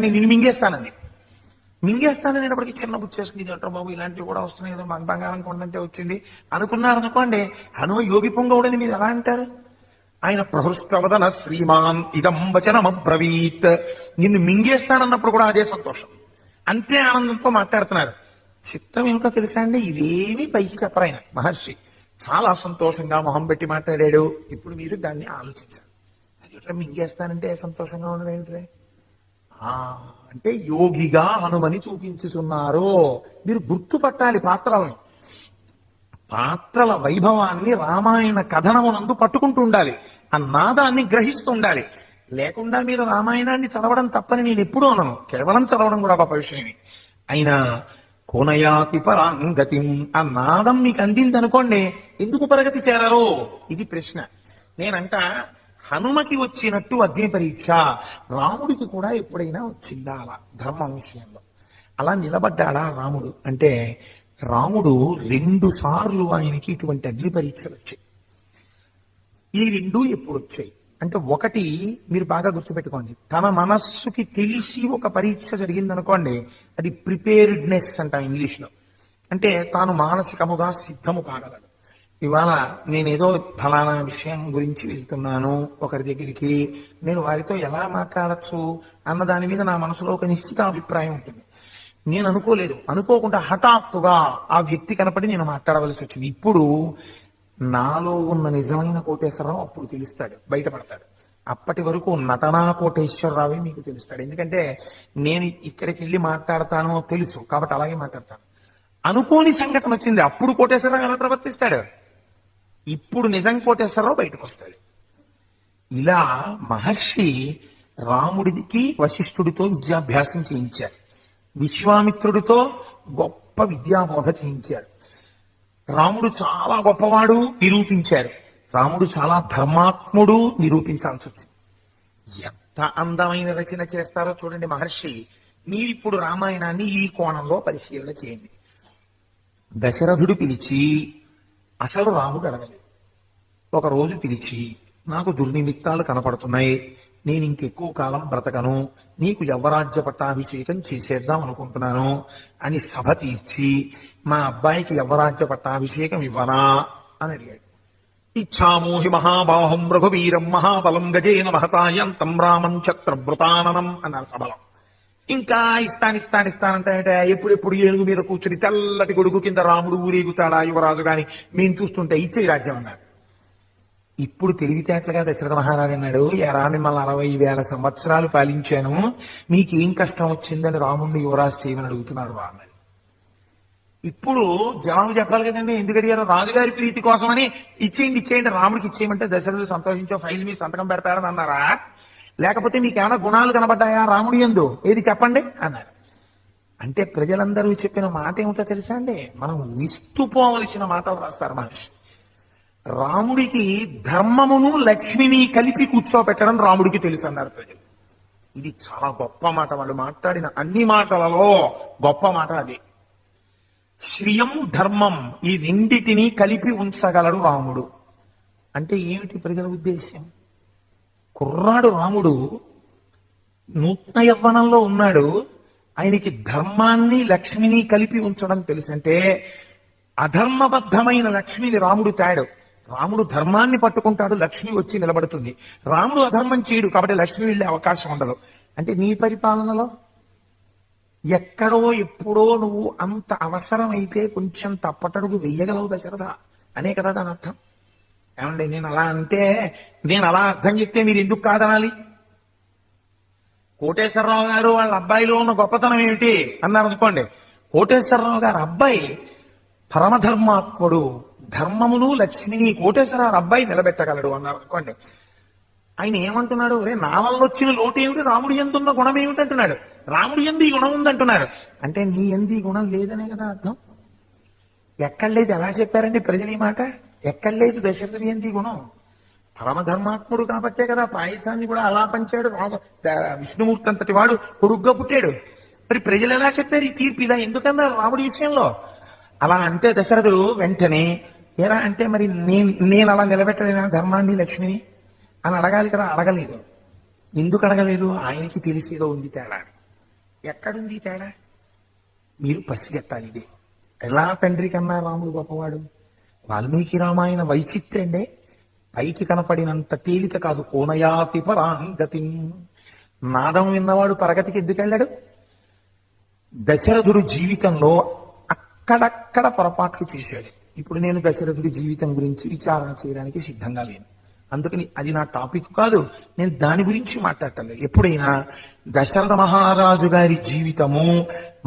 నేను మింగేస్తానండి. మింగేస్తాననేటప్పటికి చిన్న బుచ్చేసుకుని ఇదేంటో బాబు ఇలాంటివి కూడా వస్తున్నాయి, ఏదో మన బంగారం కొండంటే వచ్చింది అనుకున్నారనుకోండి, హనుమ యోగి పొంగవుడని మీరు ఎలా అంటారు? ఆయన ప్రహృష్టవదన శ్రీమాన్ ఇదం వచనమబ్రవీత్, నిన్ను మింగేస్తానన్నప్పుడు కూడా అదే సంతోషం, అంతే ఆనందంతో మాట్లాడుతున్నారు. చిత్తం ఏమిటో తెలుసా అండి, ఇవేవి పైకి చెప్పరు ఆయన మహర్షి. చాలా సంతోషంగా మొహం పెట్టి మాట్లాడాడు. ఇప్పుడు మీరు దాన్ని ఆలోచించారు, అది మింగేస్తానంటే సంతోషంగా ఉండదు ఏంటి? అంటే యోగిగా హనుమని చూపించుతున్నారు. మీరు గుర్తుపట్టాలి పాత్రలను, పాత్రల వైభవాన్ని రామాయణ కథనమునందు పట్టుకుంటూ ఉండాలి, ఆ నాదాన్ని గ్రహిస్తూ ఉండాలి. లేకుండా మీరు రామాయణాన్ని చదవడం తప్పని నేను ఎప్పుడూ అనను, కేవలం చదవడం కూడా గొప్ప విషయమే. అయినా కోనయాతి పరాంగతిం, ఆ నాదం మీకు అందింది అనుకోండి, ఎందుకు పరగతి చేరరు? ఇది ప్రశ్న. నేనంట హనుమకి వచ్చినట్టు అగ్ని పరీక్ష రాముడికి కూడా ఎప్పుడైనా వచ్చిందా అలా ధర్మం విషయంలో? అలా నిలబడ్డాడా రాముడు అంటే, రాముడు 2 సార్లు ఆయనకి ఇటువంటి అగ్ని పరీక్షలు వచ్చాయి. ఈ 2 ఎప్పుడు వచ్చాయి అంటే, ఒకటి మీరు బాగా గుర్తుపెట్టుకోండి, తన మనస్సుకి తెలిసి ఒక పరీక్ష జరిగిందనుకోండి, అది ప్రిపేర్డ్నెస్ అంటాం ఇంగ్లీష్ లో. అంటే తాను మానసికముగా సిద్ధము కాగలడు. ఇవాళ నేనేదో ఫలానా విషయం గురించి వెళ్తున్నాను ఒకరి దగ్గరికి, నేను వారితో ఎలా మాట్లాడచ్చు అన్న దాని మీద నా మనసులో ఒక నిశ్చిత అభిప్రాయం ఉంటుంది. నేను అనుకోలేదు, అనుకోకుండా హఠాత్తుగా ఆ వ్యక్తి కనపడి నేను మాట్లాడవలసి వచ్చింది. ఇప్పుడు నాలో ఉన్న నిజమైన కోటేశ్వరరావు అప్పుడు తెలుస్తాడు, బయటపడతాడు. అప్పటి వరకు నటనా కోటేశ్వరరావే మీకు తెలుస్తాడు. ఎందుకంటే నేను ఇక్కడికి వెళ్ళి మాట్లాడతానో తెలుసు కాబట్టి అలాగే మాట్లాడతాను. అనుకోని సంఘటన వచ్చింది, అప్పుడు కోటేశ్వరరావు ఎలా ప్రవర్తిస్తాడు? ఇప్పుడు నిజం కోటేశ్వరరావు బయటకు వస్తాడు. ఇలా మహర్షి రాముడికి వశిష్ఠుడితో విద్యాభ్యాసం చేయించారు, విశ్వామిత్రుడితో గొప్ప విద్యాబోధ చేయించారు. రాముడు చాలా గొప్పవాడు నిరూపించారు, రాముడు చాలా ధర్మాత్ముడు నిరూపించాల్సి వచ్చింది. ఎంత అందమైన రచన చేస్తారో చూడండి మహర్షి. మీరిప్పుడు రామాయణాన్ని ఈ కోణంలో పరిశీలన చేయండి. దశరథుడు పిలిచి అసలు రాముడు అడగలేదు. ఒక రోజు పిలిచి, నాకు దుర్నిమిత్తాలు కనపడుతున్నాయి, నేను ఇంకెక్కువ కాలం బ్రతకను, నీకు యవ్వరాజ్య పట్టాభిషేకం చేసేద్దాం అనుకుంటున్నాను అని సభ తీర్చి, మా అబ్బాయికి యవ్వరాజ్య పట్టాభిషేకం ఇవ్వనా అని అడిగాడు. ఇచ్చామోహి మహాబాహుం రఘువీరం మహాబలం గజేన మహతాయంతం రామం ఛత్రభృతాననం అన్నారు సభలం. ఇంకా ఇస్తానంటే ఎప్పుడెప్పుడు ఏనుగు మీద కూర్చుని తెల్లటి గొడుగు కింద రాముడు ఊరేగుతాడా యువరాజు గాని మేము చూస్తుంటే ఇచ్చే రాజ్యం అన్నారు. ఇప్పుడు తెలివితేటలుగా దశరథ మహారాజు అన్నాడు, ఎరా మిమ్మల్ని 60,000 సంవత్సరాలు పాలించాను, మీకేం కష్టం వచ్చిందని రాముడిని యువరాజు చేయమని అడుగుతున్నారు అన్నాడు. ఇప్పుడు జవాబు చెప్పాలి కదండి, ఎందుకు అడిగారు? రాజుగారి ప్రీతి కోసమని ఇచ్చేయండి రాముడికి ఇచ్చేయమంటే దశరథుడు సంతోషించో ఫైల్ మీద సంతకం పెడతారని అన్నారా? లేకపోతే మీకేమైనా గుణాలు కనబడ్డాయా రాముడి యందు? ఏది చెప్పండి అన్నారు. అంటే ప్రజలందరూ చెప్పిన మాట ఏమిటో తెలుసా అండి, మనం విస్తుపోవలసిన మాటలు రాస్తారు మహర్షి. రాముడికి ధర్మమును లక్ష్మిని కలిపి కూర్చోబెట్టడం రాముడికి తెలుసు అన్నారు ప్రజలు. ఇది చాలా గొప్ప మాట, వాళ్ళు మాట్లాడిన అన్ని మాటలలో గొప్ప మాట అది. శ్రియం ధర్మం ఈ రెండిటిని కలిపి ఉంచగలడు రాముడు అంటే ఏమిటి ప్రజల ఉద్దేశ్యం? కుర్రాడు రాముడు నూతన యవ్వనంలో ఉన్నాడు, ఆయనకి ధర్మాన్ని లక్ష్మిని కలిపి ఉంచడం తెలుసు. అంటే అధర్మబద్ధమైన లక్ష్మిని రాముడు తాడు, రాముడు ధర్మాన్ని పట్టుకుంటాడు, లక్ష్మి వచ్చి నిలబడుతుంది. రాముడు అధర్మం చేయడు కాబట్టి లక్ష్మి వెళ్ళే అవకాశం ఉండదు. అంటే నీ పరిపాలనలో ఎక్కడో ఎప్పుడో నువ్వు అంత అవసరమైతే కొంచెం తప్పటడుగు వెయ్యగలవు దశరథ అనే కదా దాని అర్థం. ఏమండి నేను అలా అర్థం చెప్తే మీరు ఎందుకు కాదనాలి? కోటేశ్వరరావు గారు వాళ్ళ అబ్బాయిలో ఉన్న గొప్పతనం ఏమిటి అన్నారు అనుకోండి, కోటేశ్వరరావు గారు అబ్బాయి పరమధర్మాత్ముడు, ధర్మమును లక్ష్మిని కోటేశ్వరరావు అబ్బాయి నిలబెట్టగలడు అన్నారు అనుకోండి. ఆయన ఏమంటున్నాడు, నా వల్ల వచ్చిన లోటు ఏమిటి, రాముడి యందు ఉన్న గుణం ఏమిటి అంటున్నాడు. రాముడి యందు ఈ గుణం ఉందంటున్నారు అంటే నీ యందు ఈ గుణం లేదనే కదా అర్థం. ఎక్కడ లేదు, ఎలా చెప్పారండి ప్రజలు ఈ మాట? ఎక్కడ లేదు దశరథుడి యందు ఈ గుణం. పరమధర్మాత్ముడు కాబట్టే కదా పాయసాన్ని కూడా అలా పంచాడు. విష్ణుమూర్తి అంతటి వాడు కొడుగ్గా పుట్టాడు. మరి ప్రజలు ఎలా చెప్పారు ఈ తీర్పు ఇదా? ఎందుకన్నారు రాముడి విషయంలో? అలా అంటే దశరథుడు వెంటనే ఎలా అంటే, మరి నేను అలా నిలబెట్టలేనా ధర్మాన్ని లక్ష్మిని అని అడగాలి కదా. అడగలేదు. ఎందుకు అడగలేదు? ఆయనకి తెలిసేదో ఉంది తేడా. ఎక్కడుంది ఈ తేడా? మీరు పసిగట్టాలి ఇదే. ఎలా తండ్రి కన్నా రాముడు గొప్పవాడు? వాల్మీకి రామాయణ వైచిత్ర్యండే పైకి కనపడినంత తేలిక కాదు. కోనయాతి పరాంగతి. నాదం విన్నవాడు పరగతికి ఎందుకు వెళ్ళాడు? దశరథుడు జీవితంలో అక్కడక్కడ పొరపాట్లు చేశాడు. ఇప్పుడు నేను దశరథుడి జీవితం గురించి విచారణ చేయడానికి సిద్ధంగా లేను. అందుకని అది నా టాపిక్ కాదు. నేను దాని గురించి మాట్లాడటలేదు. ఎప్పుడైనా దశరథ మహారాజు గారి జీవితము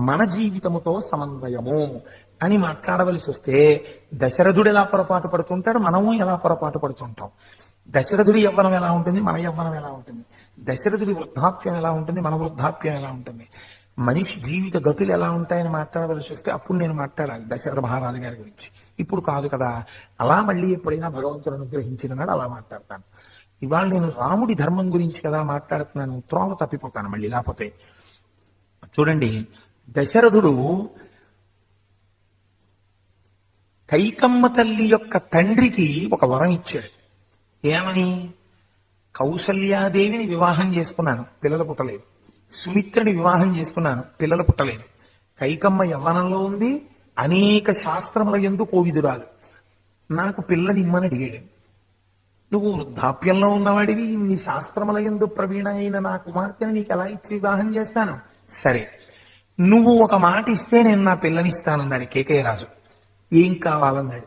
మన జీవితముతో సమన్వయము అని మాట్లాడవలసి వస్తే దశరథుడు ఎలా పొరపాటు పడుతుంటాడు, మనము ఎలా పొరపాటు పడుతుంటాం. దశరథుడి యవ్వనం ఎలా ఉంటుంది, మన యవ్వనం ఎలా ఉంటుంది. దశరథుడి వృద్ధాప్యం ఎలా ఉంటుంది, మన వృద్ధాప్యం ఎలా ఉంటుంది. మనిషి జీవిత గతులు ఎలా ఉంటాయని మాట్లాడవలసి వస్తే అప్పుడు నేను మాట్లాడాలి దశరథ మహారాజు గారి గురించి. ఇప్పుడు కాదు కదా. అలా మళ్ళీ ఎప్పుడైనా భగవంతుడు అనుగ్రహించిన నాడు అలా మాట్లాడతాను. ఇవాళ నేను రాముడి ధర్మం గురించి కదా మాట్లాడుతున్నాను. త్రోవ తప్పిపోతాను మళ్ళీ లేకపోతే. చూడండి, దశరథుడు కైకమ్మ తల్లి యొక్క తండ్రికి ఒక వరం ఇచ్చాడు. ఏమని? కౌసల్యాదేవిని వివాహం చేసుకున్నాను, పిల్లలు పుట్టలేదు. సుమిత్రని వివాహం చేసుకున్నాను, పిల్లలు పుట్టలేదు. కైకమ్మ యవ్వనంలో ఉంది, అనేక శాస్త్రముల యందు కోవిదురాలు. నాకు పిల్లనిమ్మని అడిగాడు. నువ్వు వృద్ధాప్యంలో ఉన్నవాడివి, నీ శాస్త్రముల యందు ప్రవీణ అయిన నా కుమార్తెని నీకు ఎలా ఇచ్చి వివాహం చేస్తాను? సరే, నువ్వు ఒక మాట ఇస్తే నేను నా పిల్లనిస్తానన్నాడు కేకయ్య రాజు. ఏం కావాలన్నాడు.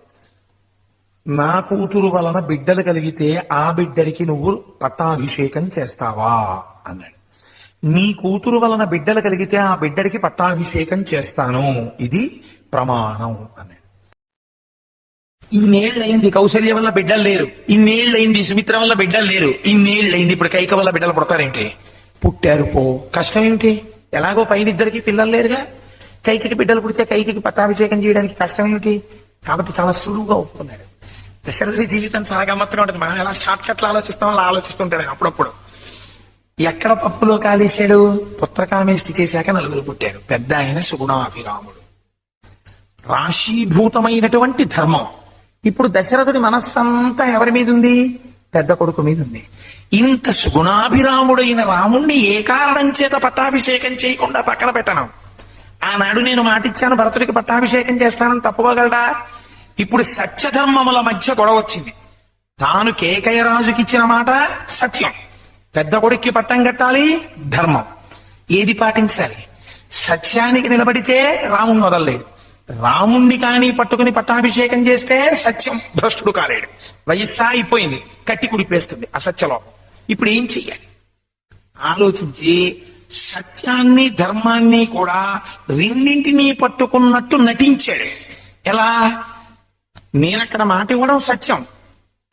నా కూతురు వలన బిడ్డలు కలిగితే ఆ బిడ్డడికి నువ్వు పట్టాభిషేకం చేస్తావా అన్నాడు. నీ కూతురు వలన బిడ్డలు కలిగితే ఆ బిడ్డడికి పట్టాభిషేకం చేస్తాను, ఇది ప్రమాణం అన్నాడు. ఇన్నేళ్ళయింది కౌశల్య వల్ల బిడ్డలు లేరు, ఇన్నేళ్ళయింది సుమిత్ర వల్ల బిడ్డలు లేరు, ఇన్నేళ్ళయింది ఇప్పుడు కైక వల్ల బిడ్డలు పుడతారేంటి? పుట్టారు పో, కష్టం ఏమిటి? ఎలాగో పైన ఇద్దరికి పిల్లలు లేరుగా. కైకకి బిడ్డలు పుడితే కైకకి పట్టాభిషేకం చేయడానికి కష్టం ఏమిటి? కాబట్టి చాలా సులువుగా ఒప్పుకున్నాడు. దశరథుడి జీవితం చాలా గమ్మత్తుగా ఉంటుంది. మనం ఎలా షార్ట్ కట్లు ఆలోచిస్తాం అలా ఆలోచిస్తుంటాడు అప్పుడప్పుడు. ఎక్కడ పప్పులో కాలేశాడు? పుత్రకామేష్టి చేశాక నలుగురు పుట్టారు. పెద్ద ఆయన సుగుణాభిరాముడు. రాశీభూతమైనటువంటి ధర్మం. ఇప్పుడు దశరథుడి మనస్సంతా ఎవరి మీద ఉంది? పెద్ద కొడుకు మీద ఉంది. ఇంత సుగుణాభిరాముడైన రాముణ్ణి ఏ కారణం చేత పట్టాభిషేకం చేయకుండా పక్కన పెట్టను? ఆనాడు నేను మాటిచ్చాను భరతుడికి పట్టాభిషేకం చేస్తానని, తప్పుకోగలడా? ఇప్పుడు సత్యధర్మముల మధ్య గొడవ వచ్చింది. తాను కేకయ్య రాజుకి ఇచ్చిన మాట సత్యం, పెద్ద కొడుక్కి పట్టం కట్టాలి ధర్మం. ఏది పాటించాలి? సత్యానికి నిలబడితే రాముణ్ణి వదలలేడు, రాముణ్ణి కానీ పట్టుకుని పట్టాభిషేకం చేస్తే సత్యం భ్రష్టుడు కాలేడు. వయస్సా అయిపోయింది, కట్టి కుడిపేస్తుంది అసత్యలోపం. ఇప్పుడు ఏం చెయ్యాలి ఆలోచించి, సత్యాన్ని ధర్మాన్ని కూడా రెండింటినీ పట్టుకున్నట్టు నటించాడు. ఎలా? నేనక్కడ మాట ఇవ్వడం సత్యం,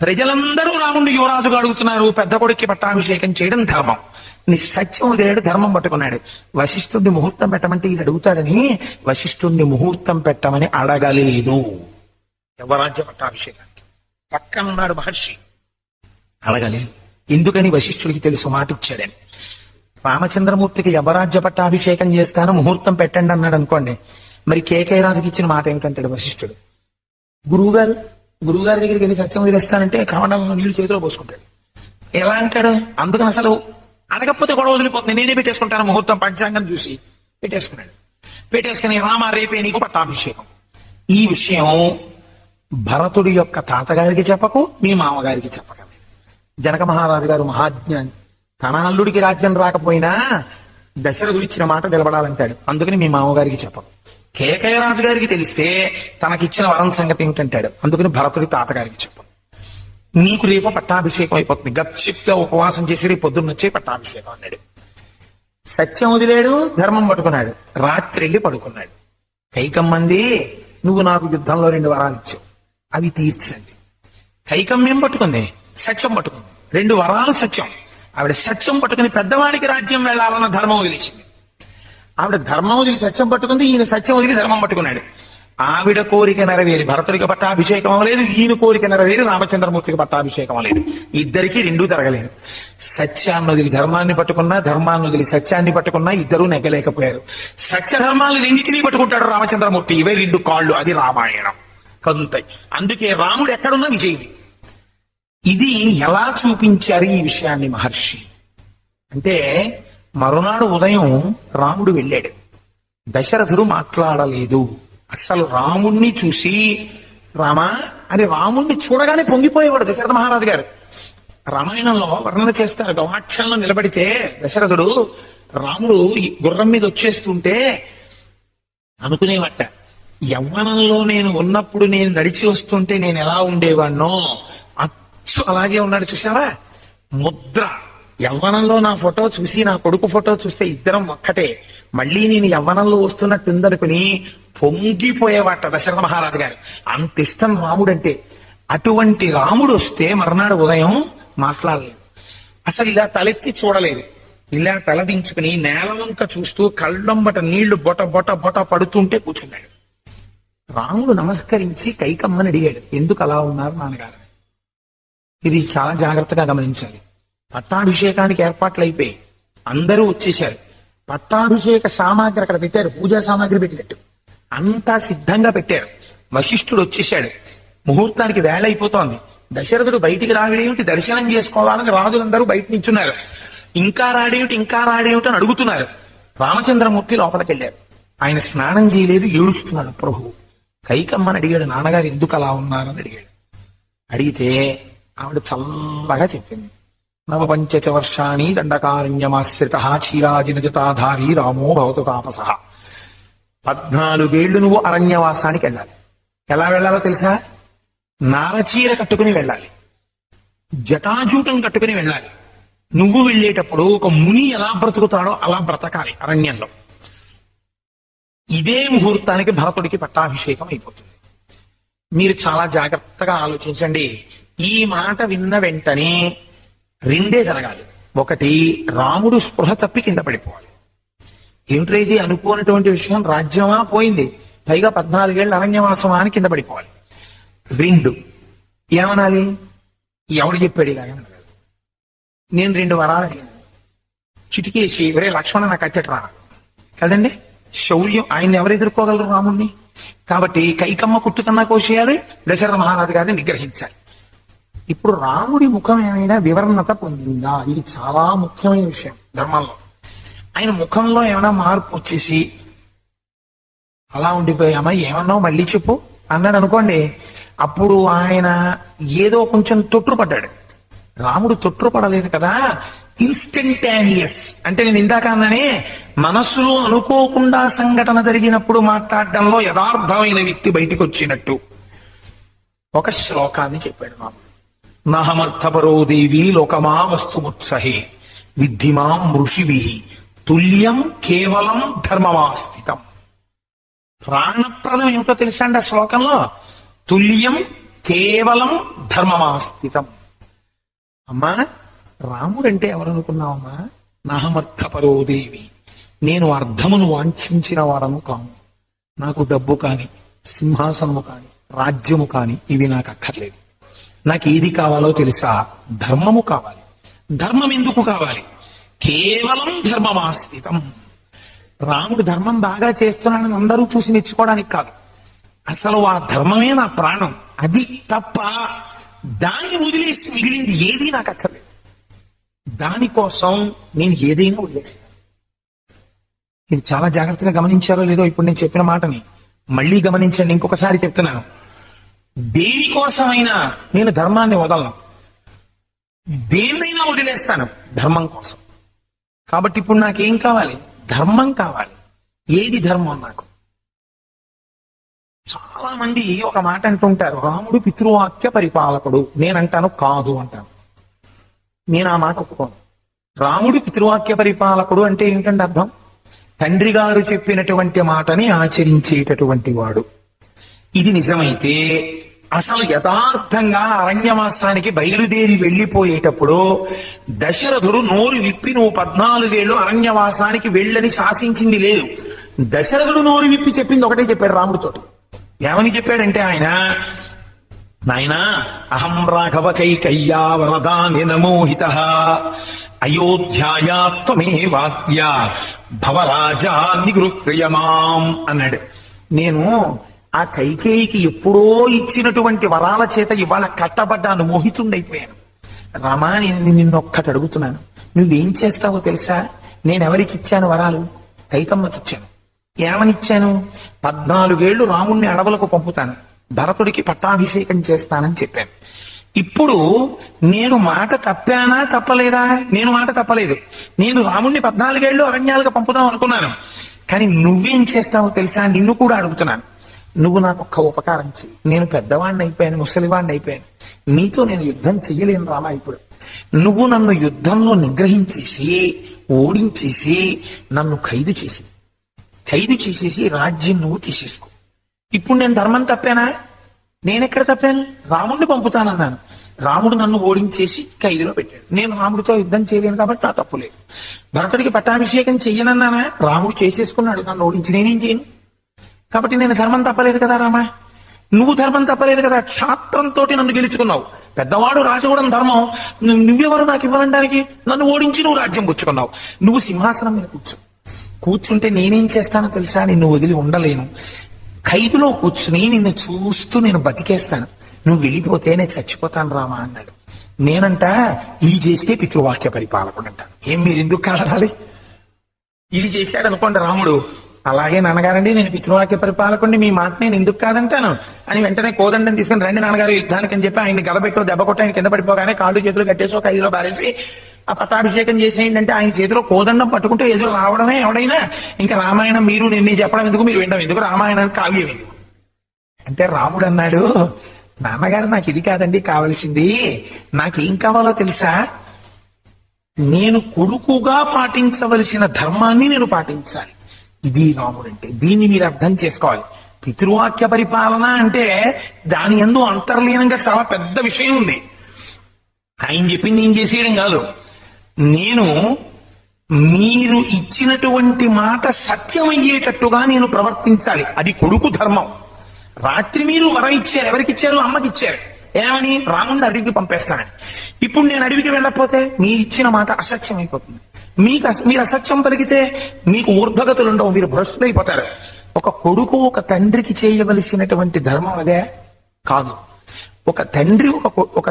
ప్రజలందరూ రాముడిని యువరాజుగా అడుగుతున్నారు, పెద్ద కొడుక్కి పట్టాభిషేకం చేయడం ధర్మం. నీ సత్యం వదిలేడు, ధర్మం పట్టుకున్నాడు. వశిష్ఠుడిని ముహూర్తం పెట్టమంటే ఇది అడుగుతాడని వశిష్ఠుడిని ముహూర్తం పెట్టమని అడగలేదు. యువరాజ్య పట్టాభిషేకానికి పక్కనున్నాడు మహర్షి, అడగలేదు. ఎందుకని? వశిష్ఠుడికి తెలుసు మాట ఇచ్చాడని. రామచంద్రమూర్తికి యవరాజ్య పట్టాభిషేకం చేస్తాను ముహూర్తం పెట్టండి అన్నాడు అనుకోండి, మరి కేకయ్య రాజుకి ఇచ్చిన మాట ఏమిటంటాడు వశిష్ఠుడు? గురువుగారి దగ్గరికి వెళ్ళి సత్యం వదిలేస్తానంటే కమండంలో నీళ్లు చేతిలో పోసుకుంటాడు. ఎలా అంటాడు? అందుకని అసలు అడగకపోతే గొడవ వదిలిపోతుంది, నేనే పెట్టేసుకుంటాను ముహూర్తం, పంచాంగం చూసి పెట్టేసుకున్నాడు. పెట్టేసుకుని రామ రేపే నీకు పట్టాభిషేకం. ఈ విషయం భరతుడి యొక్క తాతగారికి చెప్పకు, మీ మామగారికి చెప్పకండి. జనక మహారాజు గారు మహాజ్ఞాని, తన అల్లుడికి రాజ్యం రాకపోయినా దశరథుడు ఇచ్చిన మాట నిలబడాలంటాడు. అందుకని మీ మామగారికి చెప్పకు. కేకయ్య రాజు గారికి తెలిస్తే తనకిచ్చిన వరం సంగతి ఏమిటంటాడు. అందుకని భరతుడి తాతగారికి చెప్పు. నీకు రేపు పట్టాభిషేకం అయిపోతుంది, గప్చిప్గా ఉపవాసం చేసి రేపు పొద్దున్న వచ్చే పట్టాభిషేకం అన్నాడు. సత్యం వదిలేడు, ధర్మం పట్టుకున్నాడు. రాత్రి వెళ్ళి పడుకున్నాడు. కైకమ్మంది, నువ్వు నాకు యుద్ధంలో 2 వరాలు ఇచ్చావు, అవి తీర్చండి. కైకమ్యం పట్టుకుంది, సత్యం పట్టుకుంది. 2 వరాలు సత్యం. ఆవిడ సత్యం పట్టుకుని పెద్దవాడికి రాజ్యం వెళ్లాలన్న ధర్మం వదిలేసింది. ఆవిడ ధర్మం వదిలి సత్యం పట్టుకుంది, ఈయన సత్యం వదిలి ధర్మం పట్టుకున్నాడు. ఆవిడ కోరిక నెరవేరి భరతుడికి పట్టాభిషేకం అవ్వలేదు, ఈయన కోరిక నెరవేరి రామచంద్రమూర్తికి పట్టాభిషేకం అవ్వలేదు. ఇద్దరికి 2 జరగలేదు. సత్యాన్ని వదిలి ధర్మాన్ని పట్టుకున్నా, ధర్మాన్ని వదిలి సత్యాన్ని పట్టుకున్నా ఇద్దరూ నెగ్గలేకపోయారు. సత్య ధర్మాలు రెండింటినీ పట్టుకుంటాడు రామచంద్రమూర్తి. ఇవే 2 కాళ్ళు, అది రామాయణం, కదులుతాయి. అందుకే రాముడు ఎక్కడున్నా విజయుడు. ఇది ఎలా చూపించారు ఈ విషయాన్ని మహర్షి అంటే, మరునాడు ఉదయం రాముడు వెళ్ళాడు. దశరథుడు మాట్లాడలేదు. అస్సలు రాముణ్ణి చూసి రామా అని రాముణ్ణి చూడగానే పొంగిపోయేవాడు దశరథ మహారాజు గారు. రామాయణంలో వర్ణన చేస్తారు. గవాక్షంలో నిలబడితే దశరథుడు రాముడు గుర్రం మీద వచ్చేస్తుంటే అనుకునేవట, యవ్వనంలో నేను ఉన్నప్పుడు నేను నడిచి వస్తుంటే నేను ఎలా ఉండేవాణ్ణో అచ్చు అలాగే ఉన్నాడు. చూసావా ముద్ర. యవ్వనంలో నా ఫోటో చూసి నా కొడుకు ఫోటో చూస్తే ఇద్దరం ఒక్కటే. మళ్ళీ నేను యవ్వనంలో వస్తున్నట్టుందనుకుని పొంగిపోయేవాట దశరథ మహారాజు గారు. అంత ఇష్టం రాముడంటే. అటువంటి రాముడు వస్తే మర్నాడు ఉదయం మాట్లాడలేదు. అసలు ఇలా తలెత్తి చూడలేదు. ఇలా తలదించుకుని నేల వంక చూస్తూ కళ్ళంబట నీళ్లు బొట బొట బొట పడుతుంటే కూర్చున్నాడు. రాముడు నమస్కరించి కైకమ్మని అడిగాడు, ఎందుకు అలా ఉన్నారు నాన్నగారు? ఇది చాలా జాగ్రత్తగా గమనించాలి. పట్టాభిషేకానికి ఏర్పాట్లు అయిపోయి అందరూ వచ్చేశారు. పట్టాభిషేక సామాగ్రి అక్కడ పెట్టారు, పూజా సామాగ్రి పెట్టినట్టు అంతా సిద్ధంగా పెట్టారు. వశిష్ఠుడు వచ్చేశాడు. ముహూర్తానికి వేళ అయిపోతోంది. దశరథుడు బయటికి రావడేమిటి, దర్శనం చేసుకోవాలని రాజులందరూ బయట నించున్నారు. ఇంకా రాడేమిటి అని అడుగుతున్నారు. రామచంద్రమూర్తి లోపలికి వెళ్ళారు. ఆయన స్నానం చేయలేదు, ఏడుస్తున్నాడు ప్రభు. కైకమ్మని అడిగాడు, నాన్నగారు ఎందుకు అలా ఉన్నారని అడిగాడు. అడిగితే ఆవిడ చల్లగా చెప్పింది, నవపంచ వర్షాన్ని దండకారణ్యమాశ్రిత క్షీరాజినజతాధారి రామో భవతు తాపస. 14 ఏళ్లు నువ్వు అరణ్యవాసానికి వెళ్ళాలి. ఎలా వెళ్ళాలో తెలుసా? నారచీర కట్టుకుని వెళ్ళాలి, జటాజూటం కట్టుకుని వెళ్ళాలి. నువ్వు వెళ్ళేటప్పుడు ఒక ముని ఎలా బ్రతుకుతాడో అలా బ్రతకాలి అరణ్యంలో. ఇదే ముహూర్తానికి భరతుడికి పట్టాభిషేకం అయిపోతుంది. మీరు చాలా జాగ్రత్తగా ఆలోచించండి. ఈ మాట విన్న వెంటనే 2 జరగాలి. ఒకటి, రాముడు స్పృహ తప్పి కింద పడిపోవాలి. ఏమిటైతే అనుకోనటువంటి విషయం, రాజ్యమా పోయింది, పైగా 14 ఏళ్ళ అరణ్యవాసమా అని కింద పడిపోవాలి. 2, ఏమనాలి? ఎవడు చెప్పాడు ఇలాగే? నేను 2 వరాలు అడిగాను. చిటికేసి ఒరే లక్ష్మణ నాకు అచ్చట్రా కదండి. శౌర్యం. ఆయన ఎవరు ఎదుర్కోగలరు రాముణ్ణి? కాబట్టి కైకమ్మ కుట్టుకన్నా కోసేయాలి, దశరథ మహారాజు గారిని నిగ్రహించాలి. ఇప్పుడు రాముడి ముఖం ఏమైనా వివరణత పొందిందా? ఇది చాలా ముఖ్యమైన విషయం ధర్మంలో. ఆయన ముఖంలో ఏమైనా మార్పు వచ్చేసి అలా ఉండిపోయామా, ఏమన్నావు మళ్ళీ చెప్పు అన్నాడు అనుకోండి, అప్పుడు ఆయన ఏదో కొంచెం తొట్టుపడ్డాడు. రాముడు తొట్టుపడలేదు కదా, ఇన్స్టంటానియస్ అంటే నేను ఇందాక అన్నానే, మనస్సులో అనుకోకుండా సంఘటన జరిగినప్పుడు మాట్లాడడంలో యథార్థమైన వ్యక్తి బయటికి వచ్చినట్టు ఒక శ్లోకాన్ని చెప్పాడు రాముడు. నహమర్థపరో దేవి లోకమా వస్తుముత్సహే విద్ధిమాం ఋషిభి తుల్యం కేవలం ధర్మమాస్థితం. ప్రాణప్రదం ఏమిటో తెలుసా అండి ఆ శ్లోకంలో? తుల్యం కేవలం ధర్మమాస్థితం. అమ్మా, రాముడంటే ఎవరనుకున్నావమ్మా? నహమర్థపరో దేవి, నేను అర్థమును వాంఛించిన వాడను కాను. నాకు డబ్బు కాని, సింహాసనము కాని, రాజ్యము కాని ఇవి నాకు అక్కర్లేదు. నాకు ఏది కావాలో తెలుసా? ధర్మము కావాలి. ధర్మం ఎందుకు కావాలి? కేవలం ధర్మమాస్థితం. రాముడు ధర్మం బాగా చేస్తున్నాడని అందరూ చూసి మెచ్చుకోవడానికి కాదు, అసలు ఆ ధర్మమే నా ప్రాణం. అది తప్ప దాన్ని వదిలేసి మిగిలింది ఏదీ నాకు అక్కర్లేదు. దానికోసం నేను ఏదైనా వదిలేస్తాను. ఇది చాలా జాగ్రత్తగా గమనించారో లేదో ఇప్పుడు నేను చెప్పిన మాటని మళ్ళీ గమనించండి. ఇంకొకసారి చెప్తున్నాను, దేనికోసమైనా నేను ధర్మాన్ని వదలను, దేన్నైనా వదిలేస్తాను ధర్మం కోసం. కాబట్టి ఇప్పుడు నాకేం కావాలి? ధర్మం కావాలి. ఏది ధర్మం? నాకు చాలా మంది ఒక మాట అంటుంటారు, రాముడు పితృవాక్య పరిపాలకుడు. నేనంటాను కాదు అంటాను. నేను ఆ మాట ఒప్పుకోను. రాముడు పితృవాక్య పరిపాలకుడు అంటే ఏమిటంటే అర్థం? తండ్రి గారు చెప్పినటువంటి మాటని ఆచరించేటటువంటి వాడు. ఇది నిజమైతే అసలు యథార్థంగా అరణ్యవాసానికి బయలుదేరి వెళ్లిపోయేటప్పుడు దశరథుడు నోరు విప్పి నువ్వు 14 ఏళ్ళు అరణ్యవాసానికి వెళ్ళని శాసించింది లేదు. దశరథుడు నోరు విప్పి చెప్పింది ఒకటే చెప్పాడు రాముడితోటి. ఏమని చెప్పాడంటే ఆయన, నాయనా అహం రాఘవ కైకయ్యా వరదాని నమోహిత అయోధ్యాయా త్వమేవాద్య భవరాజా నిగృహ్యమాం అన్నాడు. నేను ఆ కైకేయికి ఎప్పుడో ఇచ్చినటువంటి వరాల చేత ఇవాళ కట్టబడ్డాను, మోహితుండైపోయాను. రామా, నేను నిన్నొక్కటి అడుగుతున్నాను, నువ్వేం చేస్తావో తెలుసా? నేను ఎవరికి ఇచ్చాను వరాలు? కైకమ్మకి ఇచ్చాను. ఏమనిచ్చాను? 14 ఏళ్లు రాముణ్ణి అడవులకు పంపుతాను, భరతుడికి పట్టాభిషేకం చేస్తానని చెప్పాను. ఇప్పుడు నేను మాట తప్పానా తప్పలేదా? నేను మాట తప్పలేదు. నేను రాముణ్ణి 14 ఏళ్లు అరణ్యాలుగా పంపుదాం అనుకున్నాను. కానీ నువ్వేం చేస్తావో తెలుసా? నిన్ను కూడా అడుగుతున్నాను. నువ్వు నాకు ఒక్క ఉపకారం చెయ్యి. నేను పెద్దవాడిని అయిపోయాను, ముసలివాడిని అయిపోయాను. నీతో నేను యుద్ధం చెయ్యలేను రామా. ఇప్పుడు నువ్వు నన్ను యుద్ధంలో నిగ్రహించేసి ఓడించేసి నన్ను ఖైదు చేసేసి రాజ్యం నువ్వు తీసేసుకో. ఇప్పుడు నేను ధర్మం తప్పానా? నేనెక్కడ తప్పాను? రాముడిని పంపుతానన్నాను, రాముడు నన్ను ఓడించేసి ఖైదులో పెట్టాడు. నేను రాముడితో యుద్ధం చేయలేను కాబట్టి నా తప్పు లేదు. భరతుడికి పట్టాభిషేకం చెయ్యనన్నానా? రాముడు చేసేసుకున్నాడు, నన్ను ఓడించి నేనేం చేయను. కాబట్టి నేను ధర్మం తప్పలేదు కదా రామా. నువ్వు ధర్మం తప్పలేదు కదా, క్షాత్రంతో నన్ను గెలుచుకున్నావు. పెద్దవాడు రాజవడం ధర్మం. నువ్వెవరు నాకు ఇవ్వడానికి? నన్ను ఓడించి నువ్వు రాజ్యం పుచ్చుకున్నావు. నువ్వు సింహాసనం మీద కూర్చుంటే నేనేం చేస్తానో తెలుసా? నిన్ను వదిలి ఉండలేను. ఖైదులో కూర్చుని నిన్ను చూస్తూ నేను బతికేస్తాను. నువ్వు వెళ్ళిపోతే నేను చచ్చిపోతాను రామా అన్నాడు. నేనంట ఇది చేస్తే పితృవాక్య పరిపాలకుడు అంటాను. ఏం మీరు ఎందుకు కావాలి? ఇది చేశాడు అనుకోండి రాముడు, అలాగే నాన్నగారండి నేను పితృవాక్య పరిపాలకుడిని, మీ మాట నేను ఎందుకు కాదంటాను అని వెంటనే కోదండం తీసుకుని రండి నాన్నగారు యుద్ధానికి అని చెప్పి ఆయన్ని గదబెట్టో దెబ్బ కొట్టి ఆయన కింద పడిపోగానే కాళ్ళు చేతులు కట్టేసి ఒక ఖైదులో బారేసి ఆ పట్టాభిషేకం చేసేయండి. ఆయన చేతిలో కోదండం పట్టుకుంటే ఎదురు రావడమే ఎవడైనా. ఇంకా రామాయణం మీరు నిన్ను చెప్పడం ఎందుకు, మీరు వినడం ఎందుకు, రామాయణానికి కావ్యం ఎందుకు అంటే రాముడు అన్నాడు, నాన్నగారు నాకు ఇది కాదండి కావలసింది, నాకేం కావాలో తెలుసా? నేను కొడుకుగా పాటించవలసిన ధర్మాన్ని నేను పాటించాలి. ఇది రాముడు అంటే. దీన్ని మీరు అర్థం చేసుకోవాలి. పితృవాక్య పరిపాలన అంటే దాని యందు అంతర్లీనంగా చాలా పెద్ద విషయం ఉంది. ఆయన చెప్పింది నేను చేసేయడం కాదు. నేను మీరు ఇచ్చినటువంటి మాట సత్యమయ్యేటట్టుగా నేను ప్రవర్తించాలి. అది కొడుకు ధర్మం. రాత్రి మీరు వరం ఇచ్చారు. ఎవరికి ఇచ్చారు? అమ్మకి ఇచ్చారు. ఏమని? రాముడిని అడవికి పంపేస్తానని. ఇప్పుడు నేను అడవికి వెళ్ళకపోతే మీరు ఇచ్చిన మాట అసత్యం అయిపోతుంది. మీరు అసత్యం పలికితే మీకు ఊర్ధ్వగతులు ఉండవు, మీరు భ్రష్టులైపోతారు. ఒక కొడుకు ఒక తండ్రికి చేయవలసినటువంటి ధర్మం అదే కాదు. ఒక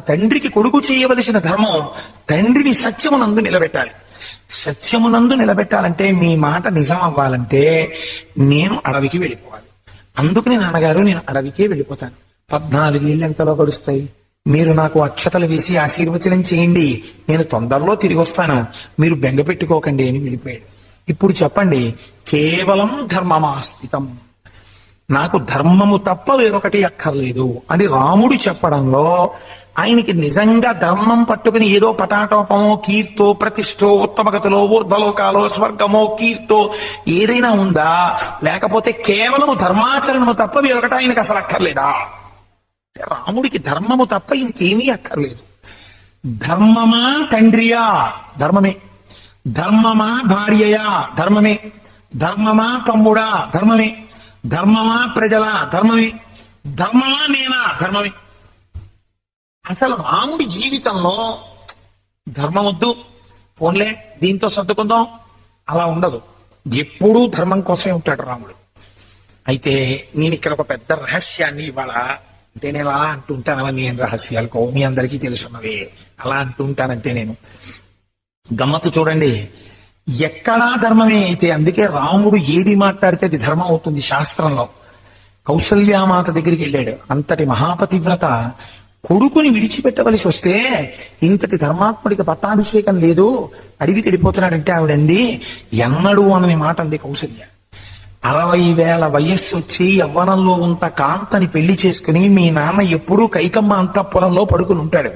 తండ్రికి కొడుకు చేయవలసిన ధర్మం తండ్రిని సత్యమునందు నిలబెట్టాలి. సత్యమునందు నిలబెట్టాలంటే మీ మాట నిజం అవ్వాలంటే నేను అడవికి వెళ్ళిపోవాలి. అందుకని నాన్నగారు నేను అడవికే వెళ్ళిపోతాను. 14 ఏళ్ళు ఎంతలో గడుస్తాయి? మీరు నాకు అక్షతలు వేసి ఆశీర్వచనం చేయండి, నేను తొందరలో తిరిగి వస్తాను, మీరు బెంగ పెట్టుకోకండి అని వెళ్ళిపోయాడు. ఇప్పుడు చెప్పండి, కేవలం ధర్మమాస్థితం, నాకు ధర్మము తప్ప వేరొకటి అక్కర్లేదు అని రాముడు చెప్పడంలో ఆయనకి నిజంగా ధర్మం పట్టుకుని ఏదో పటాటోపమో కీర్తో ప్రతిష్టో ఉత్తమగతిలో ఊర్ధ్వలోకాలో స్వర్గమో కీర్తో ఏదైనా ఉందా? లేకపోతే కేవలము ధర్మాచరణము తప్ప వేరొకటి ఆయనకు అసలు అక్కర్లేదా? రాముడికి ధర్మము తప్ప ఇంకేమీ అక్కర్లేదు. ధర్మమా తండ్రియా? ధర్మమే. ధర్మమా భార్యయా? ధర్మమే. ధర్మమా తమ్ముడా? ధర్మమే. ధర్మమా ప్రజలా? ధర్మమే. ధర్మమా నేనా? ధర్మమే. అసలు రాముడి జీవితంలో ధర్మం వద్దు, పోన్లే దీంతో సర్దుకుందాం అలా ఉండదు. ఎప్పుడూ ధర్మం కోసమే ఉంటాడు రాముడు. అయితే నేను ఇక్కడ ఒక పెద్ద రహస్యాన్ని ఇవాళ, అంటే నేను అలా అంటుంటానని నేను రహస్యాలకు మీ అందరికీ తెలుసున్నవే అలా అంటుంటానంటే నేను గమ్మత్తు చూడండి. ఎక్కడా ధర్మమే అయితే అందుకే రాముడు ఏది మాట్లాడితే అది ధర్మం అవుతుంది. శాస్త్రంలో కౌసల్యామాత దగ్గరికి వెళ్ళాడు. అంతటి మహాపతివ్రత కొడుకుని విడిచిపెట్టవలసి వస్తే ఇంతటి ధర్మాత్ముడికి పట్టాభిషేకం లేదు, అడిగి వెళ్ళిపోతున్నాడంటే ఆవిడంది ఎన్నడూ అనని మాట అంది కౌసల్య. 60,000 వయస్సు వచ్చి యవ్వనంలో ఉన్న కాంతని పెళ్లి చేసుకుని మీ నాన్న ఎప్పుడూ కైకమ్మ అంతఃపురంలో పడుకుని ఉంటాడు,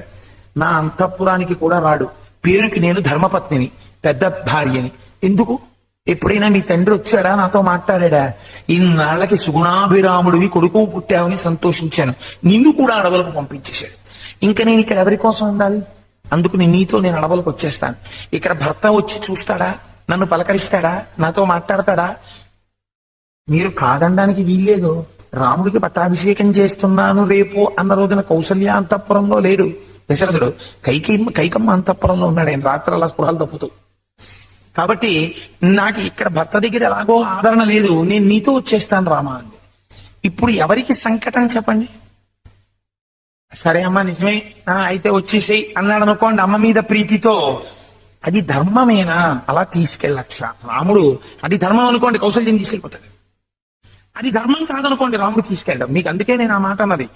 నా అంతఃపురానికి కూడా రాడు. పేరుకి నేను ధర్మపత్నిని, పెద్ద భార్యని. ఎందుకు? ఎప్పుడైనా నీ తండ్రి వచ్చాడా, నాతో మాట్లాడా? ఇన్నాళ్లకి సుగుణాభిరాముడివి కొడుకు పుట్టావని సంతోషించాను, నిన్ను కూడా అడవులకు పంపించేశాడు. ఇంకా నేను ఇక్కడ ఎవరి కోసం ఉండాలి? అందుకు నీతో నేను అడవులకు వచ్చేస్తాను. ఇక్కడ భర్త వచ్చి చూస్తాడా, నన్ను పలకరిస్తాడా, నాతో మాట్లాడతాడా? మీరు కాదనడానికి వీల్లేదు. రాముడికి పట్టాభిషేకం చేస్తున్నాను రేపు అన్న రోజున కౌసల్య అంతఃపురంలో లేడు దశరథుడు, కైకమ్మ అంతఃపురంలో ఉన్నాడు. ఆయన రాత్రల్లా స్పృహలు తప్పుతూ. కాబట్టి నాకు ఇక్కడ భర్త దగ్గర ఎలాగో ఆదరణ లేదు, నేను నీతో వచ్చేస్తాను రామా అంది. ఇప్పుడు ఎవరికి సంకటం చెప్పండి? సరే అమ్మా నిజమే, అయితే వచ్చేసేయి అన్నాడు అనుకోండి. అమ్మ మీద ప్రీతితో అది ధర్మమేనా? అలా తీసుకెళ్ళచ్చా? రాముడు అది ధర్మం అనుకోండి, కౌసల్యం తీసుకెళ్ళిపోతాడు. అది ధర్మం కాదనుకోండి, రాముడు తీసుకెళ్ళడం. మీకు అందుకే నేను ఆ మాట అన్నది.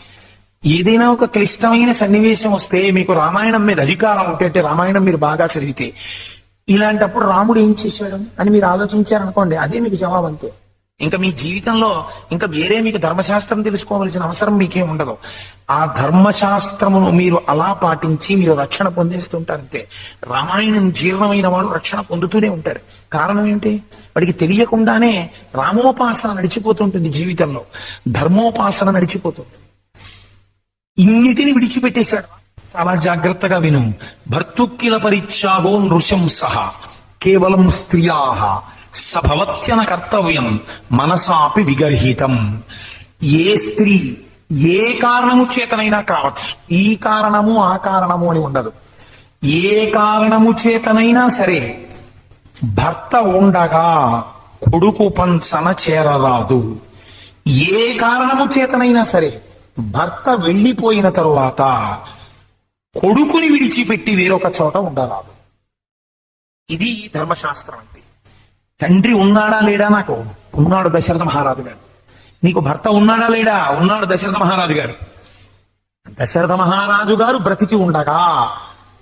ఏదైనా ఒక క్లిష్టమైన సన్నివేశం వస్తే మీకు రామాయణం మీద అధికారం ఉంటే, అంటే రామాయణం మీరు బాగా చదివితే, ఇలాంటప్పుడు రాముడు ఏం చేశాడు అని మీరు ఆలోచించారనుకోండి, అదే మీకు జవాబు. అంతే. ఇంకా మీ జీవితంలో ఇంకా వేరే మీకు ధర్మశాస్త్రం తెలుసుకోవాల్సిన అవసరం మీకేం ఉండదు. ఆ ధర్మశాస్త్రమును మీరు అలా పాటించి మీరు రక్షణ పొందేస్తుంటారు. అంతే. రామాయణం జీర్ణమైన వాడు రక్షణ పొందుతూనే ఉంటాడు. కారణం ఏంటి? వాడికి తెలియకుండానే రామోపాసన నడిచిపోతుంటుంది, జీవితంలో ధర్మోపాసన నడిచిపోతుంది. ఇన్నిటిని విడిచిపెట్టేశాడు. చాలా జాగ్రత్తగా విను. భర్తుక్కిల పరిత్యాగో నృశంసః కేవలం స్త్రియాః సభవత్యన కర్తవ్యం మనసాపి విగర్హితం. ఏ స్త్రీ ఏ కారణము చేతనైనా కావచ్చు, ఈ కారణము ఆ కారణము అని ఉండదు. ఏ కారణము చేతనైనా సరే భర్త ఉండగా కొడుకు పంచన చేరరాదు. ఏ కారణము చేతనైనా సరే భర్త వెళ్ళిపోయిన తరువాత కొడుకుని విడిచిపెట్టి వేరొక చోట ఉండరాదు. ఇది ధర్మశాస్త్రం. అంతే. తండ్రి ఉన్నాడా లేడా? నాకు ఉన్నాడు దశరథ మహారాజు గారు. నీకు భర్త ఉన్నాడా లేడా? ఉన్నాడు దశరథ మహారాజు గారు. దశరథ మహారాజు గారు బ్రతికి ఉండగా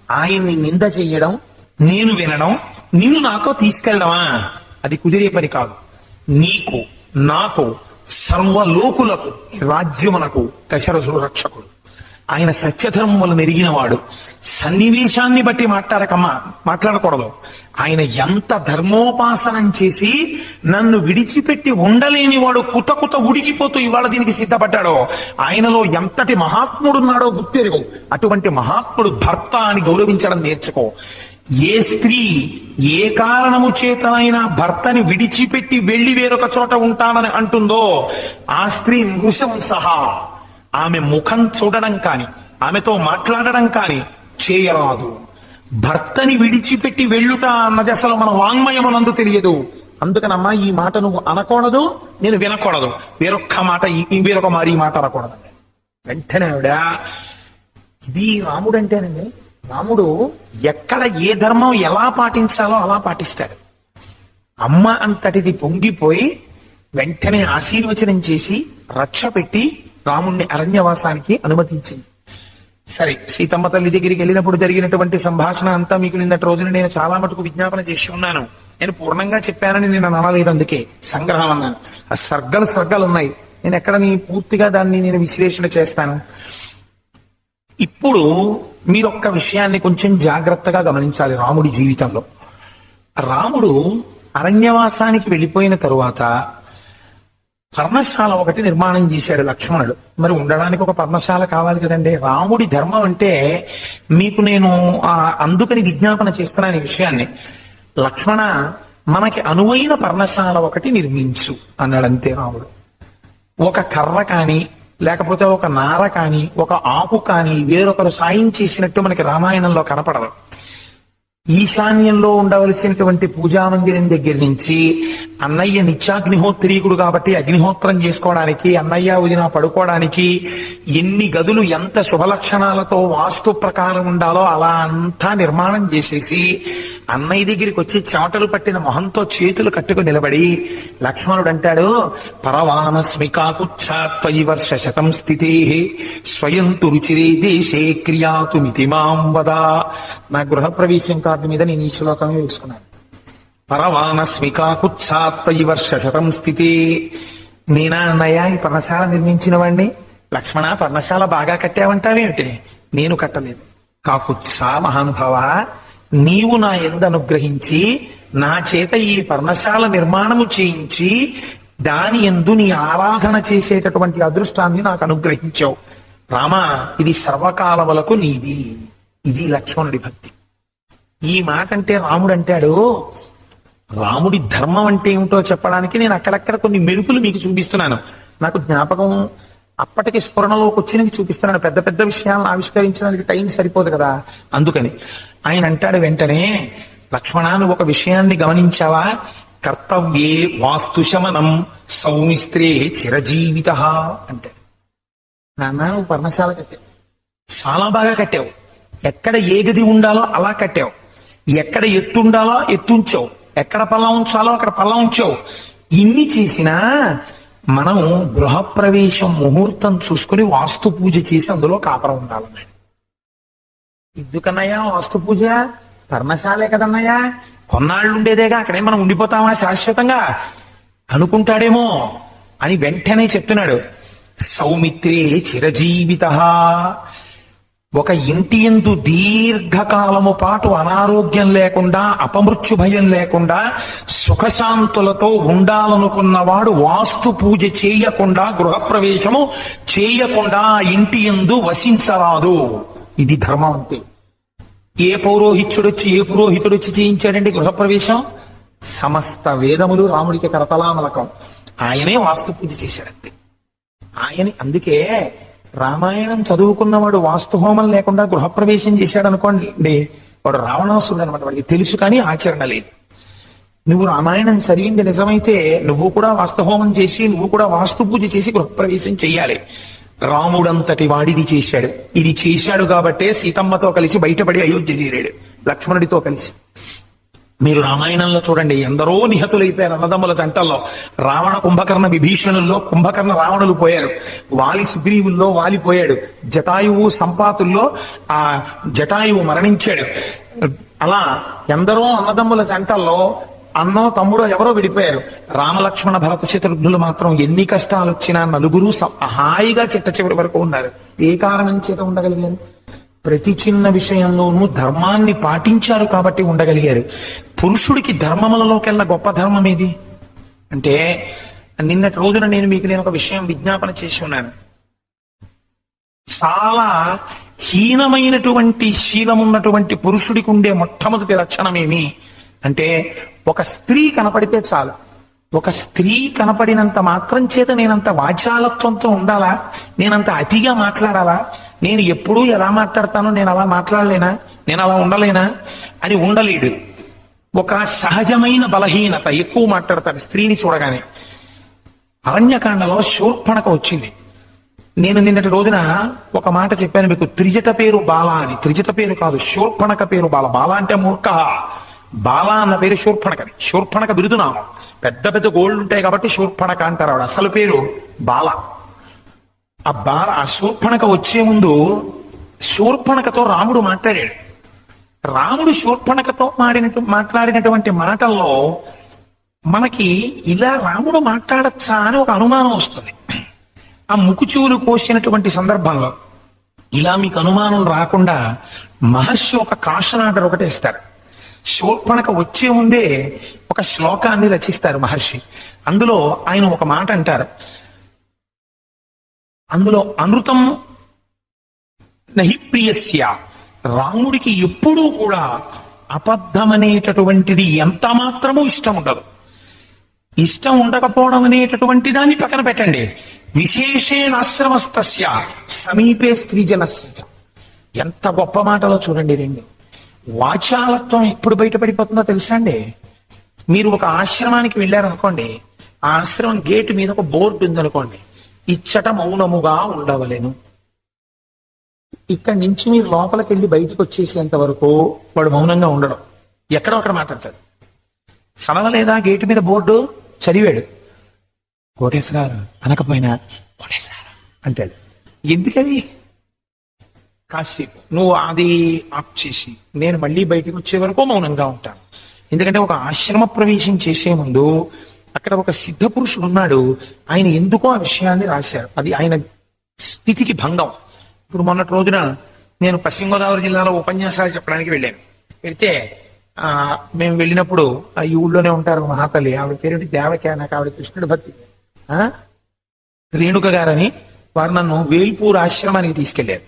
ఆయన్ని నింద చెయ్యడం, నేను వినడం, నిన్ను నాతో తీసుకెళ్ళడమా? అది కుదిరే పని కాదు. నీకు నాకు సర్వలోకులకు రాజ్యమునకు దశరథుడు రక్షకుడు. ఆయన సత్యధర్మములు మెరిగినవాడు. సన్నివేశాన్ని బట్టి మాట్లాడకూడదు. ఆయన ఎంత ధర్మోపాసనం చేసి నన్ను విడిచిపెట్టి ఉండలేని వాడు కుతకుత ఉడికిపోతూ ఇవాళ దీనికి సిద్ధపడ్డాడో, ఆయనలో ఎంతటి మహాత్ముడున్నాడో గుర్తెరుగు. అటువంటి మహాత్ముడు భర్త అని గౌరవించడం నేర్చుకో. ఏ స్త్రీ ఏ కారణము చేతనైనా భర్తని విడిచిపెట్టి వెళ్లి వేరొక చోట ఉంటానని అంటుందో ఆ స్త్రీ నృశంసః, ఆమె ముఖం చూడడం కాని ఆమెతో మాట్లాడడం కాని చేయరాదు. భర్తని విడిచిపెట్టి వెళ్ళుట అన్నది అసలు మన వాంగ్మయమునందు తెలియదు. అందుకనమ్మా ఈ మాట నువ్వు అనకూడదు, నేను వినకూడదు. వేరొక్క మాట వేరొక మారి మాట అనకూడదు. వెంటనే ఆవిడ, ఇది రాముడు అంటేనండి, రాముడు ఎక్కడ ఏ ధర్మం ఎలా పాటించాలో అలా పాటిస్తాడు. అమ్మ అంతటిది పొంగిపోయి వెంటనే ఆశీర్వచనం చేసి రక్ష పెట్టి రాముణ్ణి అరణ్యవాసానికి అనుమతించింది. సరే, సీతమ్మ తల్లి దగ్గరికి వెళ్ళినప్పుడు జరిగినటువంటి సంభాషణ అంతా మీకు నిన్నటి రోజున నేను చాలా మటుకు విజ్ఞాపన చేసి ఉన్నాను. నేను పూర్ణంగా చెప్పానని నేను అనలేదు, అందుకే సంగ్రహం అన్నాను. ఆ సర్గలు ఉన్నాయి. నేను ఎక్కడ పూర్తిగా దాన్ని నేను విశ్లేషణ చేస్తాను. ఇప్పుడు మీరొక్క విషయాన్ని కొంచెం జాగ్రత్తగా గమనించాలి. రాముడి జీవితంలో రాముడు అరణ్యవాసానికి వెళ్ళిపోయిన తరువాత పర్ణశాల ఒకటి నిర్మాణం చేశాడు లక్ష్మణుడు. మరి ఉండడానికి ఒక పర్ణశాల కావాలి కదండి. రాముడి ధర్మం అంటే మీకు నేను అందుకని విజ్ఞాపన చేస్తున్నాను ఈ విషయాన్ని. లక్ష్మణ, మనకి అనువైన పర్ణశాల ఒకటి నిర్మించు అన్నాడంతే రాముడు. ఒక కర్ర కాని లేకపోతే ఒక నార కాని ఒక ఆకు కాని వేరొకరు సాయం చేసినట్టు మనకి రామాయణంలో కనపడదు. ఈశాన్యంలో ఉండవలసినటువంటి పూజామందిరం దగ్గర నుంచి అన్నయ్య నిత్యాగ్నిహోత్రీకుడు కాబట్టి అగ్నిహోత్రం చేసుకోవడానికి, అన్నయ్య వదిన పడుకోవడానికి ఎన్ని గదులు ఎంత శుభలక్షణాలతో వాస్తు ప్రకారం ఉండాలో అలా అంతా నిర్మాణం చేసేసి అన్నయ్య దగ్గరికి వచ్చి చెమటలు పట్టిన మొహంతో చేతులు కట్టుకు నిలబడి లక్ష్మణుడు అంటాడు, పరవానస్మి కాకుచ్ఛాత్వయి వర్ష శతం స్థితే స్వయం తు రుచిరే దేశే క్రియాతు మితి మాం వద. నా గృహప్రవేశం కార్డు మీద నేను ఈ శ్లోకమే వేసుకున్నాను. పరవానస్మి కాకుచ్ఛాత్వయి వర్ష శతం స్థితే. నేనా అన్నయ్య ఈ పర్ణశాల నిర్మించిన వాణ్ణి? లక్ష్మణ, పర్ణశాల బాగా కట్టావంటావేమిటి? నేను కట్టలేదు. కాకుత్స మహానుభావ, నీవు నా యందు అనుగ్రహించి నా చేత ఈ పర్ణశాల నిర్మాణము చేయించి దాని యందు నీ ఆరాధన చేసేటటువంటి అదృష్టాన్ని నాకు అనుగ్రహించావు. రామా, ఇది సర్వకాలములకు నీది. ఇది లక్ష్మణుడి భక్తి. ఈ మాట అంటే రాముడు అంటాడు, రాముడి ధర్మం అంటే ఏమిటో చెప్పడానికి నేను అక్కడక్కడ కొన్ని మెరుపులు మీకు చూపిస్తున్నాను. నాకు జ్ఞాపకం అప్పటికి స్ఫురణలోకి వచ్చినవి చూపిస్తున్నాను. పెద్ద పెద్ద విషయాలను ఆవిష్కరించడానికి టైం సరిపోదు కదా, అందుకని ఆయన అంటాడు వెంటనే, లక్ష్మణ, నువ్వు ఒక విషయాన్ని గమనించావా? కర్తవ్యే వాస్తుశమనం సౌమిస్త్రే చిరజీవిత అంటే. నాన్న, నువ్వు పర్ణశాల కట్టావు, చాలా బాగా కట్టావు. ఎక్కడ ఏ గది ఉండాలో అలా కట్టావు. ఎక్కడ ఎత్తు ఉండాలో ఎత్తు ఉంచావు, ఎక్కడ పల్లం ఉంచాలో అక్కడ పల్లం ఉంచావు. ఇన్ని చేసినా మనం గృహప్రవేశం ముహూర్తం చూసుకుని వాస్తు పూజ చేసి అందులో కాపురం ఉండాలన్నాడు. ఎందుకన్నయ్యా వాస్తు పూజ? పర్ణశాలే కదన్నయ్యా, కొన్నాళ్ళు ఉండేదేగా, అక్కడే మనం ఉండిపోతామా శాశ్వతంగా అనుకుంటాడేమో అని వెంటనే చెప్తున్నాడు. సౌమిత్రే చిరజీవిత, ఒక ఇంటి యందు దీర్ఘకాలము పాటు అనారోగ్యం లేకుండా, అపమృత్యు భయం లేకుండా, సుఖశాంతులతో ఉండాలనుకున్నవాడు వాస్తు పూజ చేయకుండా, గృహప్రవేశము చేయకుండా ఆ ఇంటి యందు వసించరాదు. ఇది ధర్మం. అంతే. ఏ పురోహితుడొచ్చి చేయించాడండి గృహప్రవేశం? సమస్త వేదములు రాముడికి కరతలామలకం. ఆయనే వాస్తు పూజ చేశాడంతే. అందుకే రామాయణం చదువుకున్నవాడు వాస్తుహోమం లేకుండా గృహప్రవేశం చేశాడు అనుకోండి, వాడు రావణాసురుడు అనమాట. వాడికి తెలుసు కానీ ఆచరణ లేదు. నువ్వు రామాయణం చదివింది నిజమైతే నువ్వు కూడా వాస్తుహోమం చేసి, నువ్వు కూడా వాస్తు పూజ చేసి గృహప్రవేశం చెయ్యాలి. రాముడంతటి వాడిది చేశాడు. ఇది చేశాడు కాబట్టే సీతమ్మతో కలిసి బయటపడి అయోధ్య చేరాడు, లక్ష్మణుడితో కలిసి. మీరు రామాయణంలో చూడండి, ఎందరో నిహతులైపోయారు అన్నదమ్ముల తంటల్లో. రావణ కుంభకర్ణ విభీషణుల్లో కుంభకర్ణ రావణులు పోయారు, వాలి సుగ్రీవుల్లో వాలి పోయాడు, జటాయువు సంపాతుల్లో ఆ జటాయువు మరణించాడు. అలా ఎందరో అన్నదమ్ముల తంటల్లో అన్నో తమ్ముడో ఎవరో విడిపోయారు. రామలక్ష్మణ భరత శత్రుఘ్నులు మాత్రం ఎన్ని కష్టాలు వచ్చినా నలుగురు హాయిగా చిట్ట చివరి వరకు ఉన్నారు. ఏ కారణం చేత ఉండగలిగారు? ప్రతి చిన్న విషయంలోనూ ధర్మాన్ని పాటించారు కాబట్టి ఉండగలిగారు. పురుషుడికి ధర్మములలోకెల్లా గొప్ప ధర్మం ఏది అంటే, నిన్నటి రోజున నేను ఒక విషయం విజ్ఞాపన చేసి ఉన్నాను. చాలా హీనమైనటువంటి శీలం ఉన్నటువంటి పురుషుడికి ఉండే మొట్టమొదటి లక్షణం ఏమి అంటే, ఒక స్త్రీ కనపడితే చాలు. ఒక స్త్రీ కనపడినంత మాత్రం చేత నేనంత వాచాలత్వంతో ఉండాలా, నేనంత అతిగా మాట్లాడాలా, నేను ఎప్పుడూ ఎలా మాట్లాడతానో నేను అలా మాట్లాడలేనా, నేను అలా ఉండలేనా అని ఉండలేడు. ఒక సహజమైన బలహీనత, ఎక్కువ మాట్లాడతాడు స్త్రీని చూడగానే. అరణ్యకాండలో శూర్పణఖ వచ్చింది. నేను నిన్నటి రోజున ఒక మాట చెప్పాను మీకు, త్రిజట పేరు బాల అని. త్రిజట పేరు కాదు, శూర్పణఖ పేరు బాల. బాల అంటే మూర్ఖ, బాల అన్న పేరు శూర్పణఖని. శూర్పణఖ బిరుదునామం. పెద్ద పెద్ద గోల్డ్ ఉంటాయి కాబట్టి శూర్పణఖ అంటారు. ఆవిడ అసలు పేరు బాల. ఆ శూర్పణఖ వచ్చే ముందు శూర్పణఖతో రాముడు మాట్లాడాడు. రాముడు శూర్పణఖతో మాట్లాడినటువంటి మాటల్లో మనకి ఇలా రాముడు మాట్లాడచ్చా అని ఒక అనుమానం వస్తుంది. ఆ ముకుచెవులు కోసినటువంటి సందర్భంలో ఇలా మీకు అనుమానం రాకుండా మహర్షి ఒక కాషన్ ఆర్డర్ ఒకటి ఇస్తారు. శూర్పణఖ వచ్చే ముందే ఒక శ్లోకాన్ని రచిస్తారు మహర్షి. అందులో ఆయన ఒక మాట అంటారు. అందులో అనృతం నహి ప్రియస్య, రాముడికి ఎప్పుడూ కూడా అబద్ధమనేటటువంటిది ఎంత మాత్రమూ ఇష్టం ఉండదు. ఇష్టం ఉండకపోవడం అనేటటువంటి దాన్ని పక్కన పెట్టండి. విశేషేణ ఆశ్రమస్తస్య సమీపే స్త్రీజనస్య. ఎంత గొప్ప మాటలో చూడండి. రెండు వాచాలత్వం ఎప్పుడు బయటపడిపోతుందో తెలుసా అండి? మీరు ఒక ఆశ్రమానికి వెళ్ళారనుకోండి, ఆ ఆశ్రమం గేటు మీద ఒక బోర్డు ఉందనుకోండి, ఇచ్చట మౌనముగా ఉండవలెను. ఇక్కడి నుంచి మీరు లోపలికి వెళ్ళి బయటకు వచ్చేసేంత వరకు వాడు మౌనంగా ఉండడం. ఎక్కడో అక్కడ మాట్లాడతాడు. చదవలేదా గేటు మీద బోర్డు? చదివాడు. కోటేశ్వరారు అనకపోయినా కోటేశ్వరారు అంటాడు. ఎందుకది? కాసేపు నువ్వు అది ఆప్ చేసి నేను మళ్ళీ బయటకు వచ్చే వరకు మౌనంగా ఉంటాను. ఎందుకంటే ఒక ఆశ్రమ ప్రవేశం చేసే ముందు అక్కడ ఒక సిద్ధ పురుషుడు ఉన్నాడు. ఆయన ఎందుకో ఆ విషయాన్ని రాశారు. అది ఆయన స్థితికి భంగం. ఇప్పుడు మొన్నటి రోజున నేను పశ్చిమ గోదావరి జిల్లాలో ఉపన్యాసాలు చెప్పడానికి వెళ్ళాను. వెళ్తే మేము వెళ్ళినప్పుడు ఈ ఊళ్ళోనే ఉంటారు మహాతల్లి, ఆవిడ పేరు దేవకి. నాకు ఆవిడ కృష్ణుడి భక్తి, రేణుక గారని. వారు నన్ను వేల్పూర్ ఆశ్రమానికి తీసుకెళ్లారు.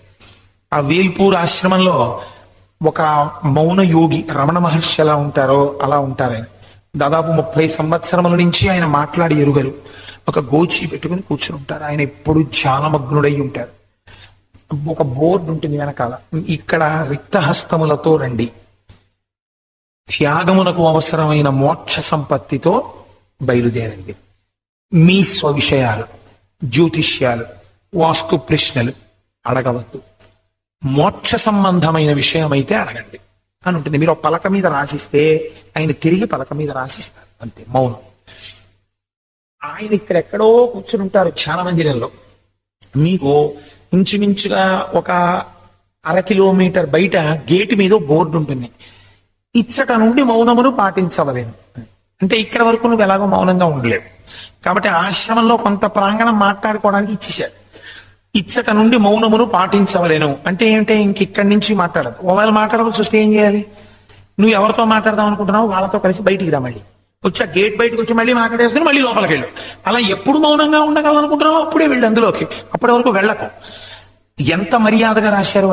ఆ వేల్పూర్ ఆశ్రమంలో ఒక మౌన యోగి, రమణ మహర్షి ఎలా ఉంటారో అలా ఉంటారని. దాదాపు 30 సంవత్సరముల నుంచి ఆయన మాట్లాడి ఎరుగరు. ఒక గోచి పెట్టుకుని కూర్చుని ఉంటారు. ఆయన ఎప్పుడు ధ్యానమగ్నుడై ఉంటారు. ఒక బోర్డు ఉంటుంది వెనకాల, ఇక్కడ రిక్తహస్తములతో రండి, త్యాగమునకు అవసరమైన మోక్ష సంపత్తితో బయలుదేరండి. మీ స్వవిషయాలు, జ్యోతిష్యాలు, వాస్తు ప్రశ్నలు అడగవద్దు. మోక్ష సంబంధమైన విషయం అయితే అడగండి. అని ఉంటుంది. మీరు ఒక పలక మీద రాసిస్తే ఆయన తిరిగి పలక మీద రాసిస్తారు, అంతే మౌనం. ఆయన ఇక్కడెక్కడో కూర్చుని ఉంటారు ధ్యాన మందిరంలో. మీకు ఇంచుమించుగా ఒక 1/2 కిలోమీటర్ బయట గేటు మీద బోర్డు ఉంటుంది, ఇచ్చట నుండి మౌనమును పాటించవలేను. అంటే ఇక్కడ వరకు నువ్వు ఎలాగో మౌనంగా ఉండలేవు కాబట్టి ఆశ్రమంలో కొంత ప్రాంగణం మాట్లాడుకోవడానికి ఇచ్చేశాడు. ఇచ్చట నుండి మౌనమును పాటించవలేను అంటే ఏంటంటే ఇక్కడి నుంచి మాట్లాడదు. ఒకవేళ మాట్లాడవలసి వస్తే ఏం చేయాలి? నువ్వు ఎవరితో మాట్లాడదాం అనుకుంటున్నావు వాళ్ళతో కలిసి బయటికి రా, మళ్ళీ వచ్చి ఆ గేట్ బయటకు వచ్చి మళ్ళీ మాట్లాడేసుకుని మళ్ళీ లోపలికి వెళ్ళు. అలా ఎప్పుడు మౌనంగా ఉండగలనుకుంటున్నావు అప్పుడే వెళ్ళు అందులోకి, అప్పటి వరకు వెళ్ళకు. ఎంత మర్యాదగా రాశారు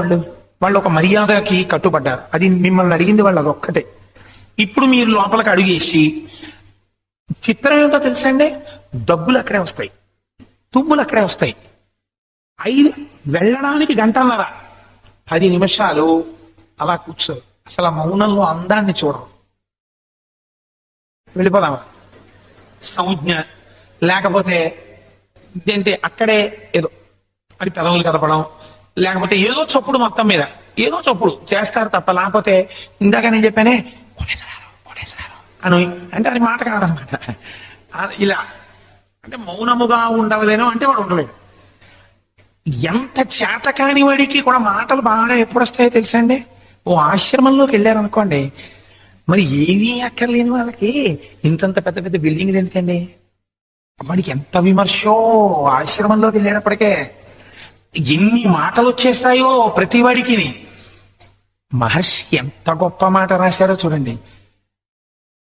వాళ్ళు ఒక మర్యాదకి కట్టుబడ్డారు. అది మిమ్మల్ని అడిగింది వాళ్ళు అదొక్కటే. ఇప్పుడు మీరు లోపలికి అడుగేసి, చిత్రం ఏమిటో తెలుసా అండి, డబ్బులు అక్కడే వస్తాయి, తుమ్ములు అక్కడే వస్తాయి. వెళ్ళడానికి 1 గంటన్నర 10 నిమిషాలు అలా కూర్చోరు. అసలు ఆ మౌనంలో అందాన్ని చూడరు. వెళ్ళిపోదామా సంజ్ఞ, లేకపోతే ఏంటి అక్కడే ఏదో అది పెదవులు కదపడం, లేకపోతే ఏదో చప్పుడు, మొత్తం మీద ఏదో చప్పుడు చేస్తారు తప్ప, లేకపోతే ఇందాక నేను చెప్పానే కోటేశ్వరారు అని అంటే అది మాట కాదనమాట. ఇలా అంటే మౌనముగా ఉండవలేను అంటే వాడు ఉండలేడు. ఎంత చేతకాని వాడికి కూడా మాటలు బాగా ఎప్పుడు వస్తాయో తెలుసా అండి? ఓ ఆశ్రమంలోకి వెళ్ళారనుకోండి, మరి ఏమీ అక్కర్లేని వాళ్ళకి ఇంతంత పెద్ద పెద్ద బిల్డింగ్లు ఎందుకండి? వాడికి ఎంత విమర్శో ఆశ్రమంలోకి వెళ్ళేటప్పటికే ఎన్ని మాటలు వచ్చేస్తాయో ప్రతి వాడికి. మహర్షి ఎంత గొప్ప మాట రాశారో చూడండి.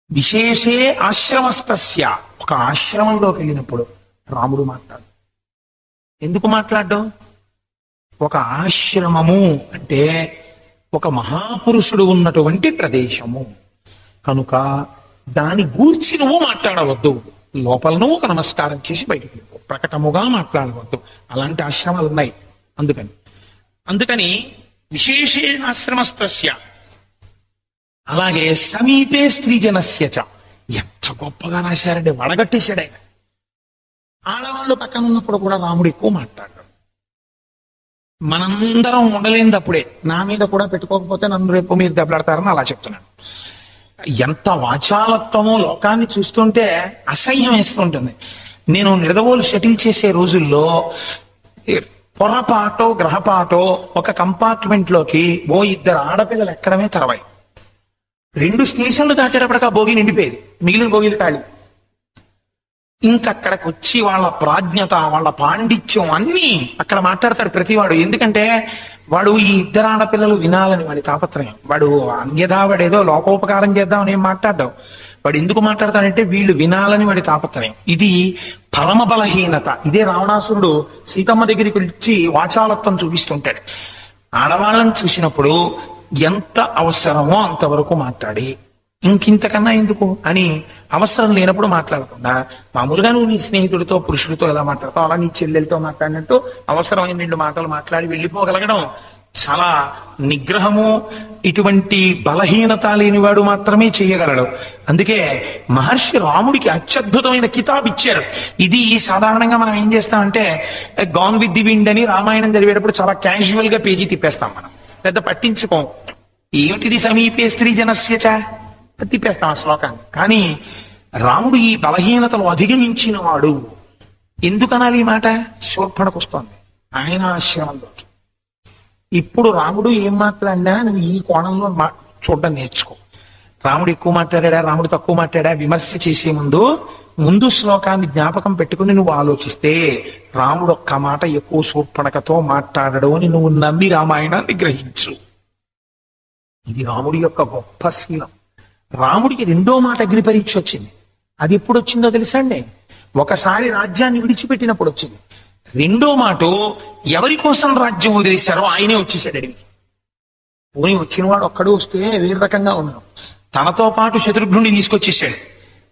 విశేషే ఆశ్రమస్తస్య, ఒక ఆశ్రమంలోకి వెళ్ళినప్పుడు రాముడు మాట్లాడు. ఎందుకు మాట్లాడడం? ఒక ఆశ్రమము అంటే ఒక మహాపురుషుడు ఉన్నటువంటి ప్రదేశము కనుక దాని గూర్చి నువ్వు మాట్లాడవద్దు. లోపల నువ్వు ఒక నమస్కారం చేసి బయటికి ప్రకటముగా మాట్లాడవద్దు. అలాంటి ఆశ్రమాలు ఉన్నాయి. అందుకని విశేషే ఆశ్రమస్తస్య, అలాగే సమీపే స్త్రీజనస్య చ, ఎంత గొప్పగా రాశారండి, వడగట్టేశాడు ఆయన. ఆడవాళ్ళు పక్కన ఉన్నప్పుడు కూడా రాముడు ఎక్కువ మాట్లాడాడు. మనందరం ఉండలేనిది అప్పుడే. నా మీద కూడా పెట్టుకోకపోతే నన్ను రేపు మీరు దెబ్బలాడతారని అలా చెప్తున్నాను. ఎంత వాచాలత్వమో లోకాన్ని చూస్తుంటే అసహ్యం వేస్తుంటుంది. నేను నిడదవోలు షటిల్ చేసే రోజుల్లో పొరపాటో గ్రహపాటో ఒక కంపార్ట్మెంట్ లోకి 2 ఆడపిల్లలు ఎక్కడమే తరవాయి. 2 స్టేషన్లు దాటేటప్పటికి ఆ భోగి నిండిపోయేది, మిగిలిన భోగిలు ఖాళీ. ఇంకక్కడికి వచ్చి వాళ్ళ ప్రాజ్ఞత, వాళ్ళ పాండిత్యం అన్ని అక్కడ మాట్లాడతాడు ప్రతివాడు. ఎందుకంటే వాడు ఈ 2 ఆడపిల్లలు వినాలని వాడి తాపత్రయం. వాడు అన్యథా వాడేదో లోకోపకారం చేద్దామని ఏం మాట్లాడ్డావు. వాడు ఎందుకు మాట్లాడతాడంటే వీళ్ళు వినాలని వాడి తాపత్రయం. ఇది పరమ బలహీనత. ఇదే రావణాసురుడు సీతమ్మ దగ్గరికి వచ్చి వాచాలత్వం చూపిస్తుంటాడు. ఆడవాళ్ళని చూసినప్పుడు ఎంత అవసరమో అంతవరకు మాట్లాడి ఇంకింతకన్నా ఎందుకు అని అవసరం లేనప్పుడు మాట్లాడకుండా, మామూలుగా నువ్వు నీ స్నేహితుడితో పురుషుడితో ఎలా మాట్లాడతావు అలా నీ చెల్లెలతో మాట్లాడినట్టు అవసరమైన 2 మాటలు మాట్లాడి వెళ్ళిపోగలగడం చాలా నిగ్రహము, ఇటువంటి బలహీనత లేనివాడు మాత్రమే చేయగలడు. అందుకే మహర్షి రాముడికి అత్యద్భుతమైన కితాబ్ ఇచ్చారు. ఇది సాధారణంగా మనం ఏం చేస్తామంటే గాన్ విత్ ది విండ్ అని రామాయణం చదివేటప్పుడు చాలా క్యాజువల్ గా పేజీ తిప్పేస్తాం. మనం పెద్ద పట్టించుకోం. ఏమిటిది సమీపే స్త్రీ జనస్యచ తిప్పేస్తాం ఆ శ్లోకాన్ని. కానీ రాముడు ఈ బలహీనతలు అధిగమించిన వాడు. ఎందుకనాలి ఈ మాట? శూర్పణకు వస్తోంది ఆయన ఆశ్రమంలోకి. ఇప్పుడు రాముడు ఏం మాట్లాడినా నువ్వు ఈ కోణంలో చూడడం నేర్చుకో. రాముడు ఎక్కువ మాట్లాడా, రాముడు తక్కువ మాట్లాడా, విమర్శ చేసే ముందు శ్లోకాన్ని జ్ఞాపకం పెట్టుకుని నువ్వు ఆలోచిస్తే రాముడు ఒక్క మాట ఎక్కువ శూర్పణకతో మాట్లాడడం అని నువ్వు నమ్మి రామాయణాన్ని గ్రహించు. ఇది రాముడి యొక్క గొప్ప శీలం. రాముడికి 2వ మాట అగ్ని పరీక్ష వచ్చింది. అది ఎప్పుడు వచ్చిందో తెలుసా అండి? ఒకసారి రాజ్యాన్ని విడిచిపెట్టినప్పుడు వచ్చింది. 2వ మాట ఎవరి కోసం రాజ్యం వదిలేశారో ఆయనే వచ్చేసాడు అడిగి. పోనీ వచ్చినవాడు ఒక్కడు వస్తే వేరే రకంగా ఉన్నాడు. తనతో పాటు శత్రుఘ్నుడిని తీసుకొచ్చేసాడు.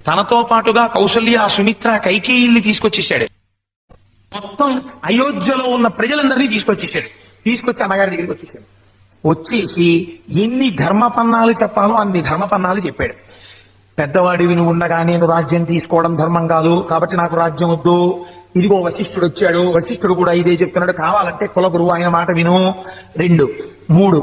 తనతో పాటుగా కౌసల్య, సుమిత్ర, కైకేయిల్ని తీసుకొచ్చేసాడు. మొత్తం అయోధ్యలో ఉన్న ప్రజలందరినీ తీసుకొచ్చి అన్నగారి దగ్గరికి వచ్చేసాడు. వచ్చేసి ఎన్ని ధర్మపన్నాలు చెప్పాలో అన్ని ధర్మపన్నాలు చెప్పాడు. పెద్దవాడివి నువ్వు ఉండగా నేను రాజ్యం తీసుకోవడం ధర్మం కాదు, కాబట్టి నాకు రాజ్యం వద్దు. ఇదిగో వశిష్ఠుడు వచ్చాడు, వశిష్ఠుడు కూడా ఇదే చెప్తున్నాడు, కావాలంటే కులగురువు ఆయన మాట విను. 2 3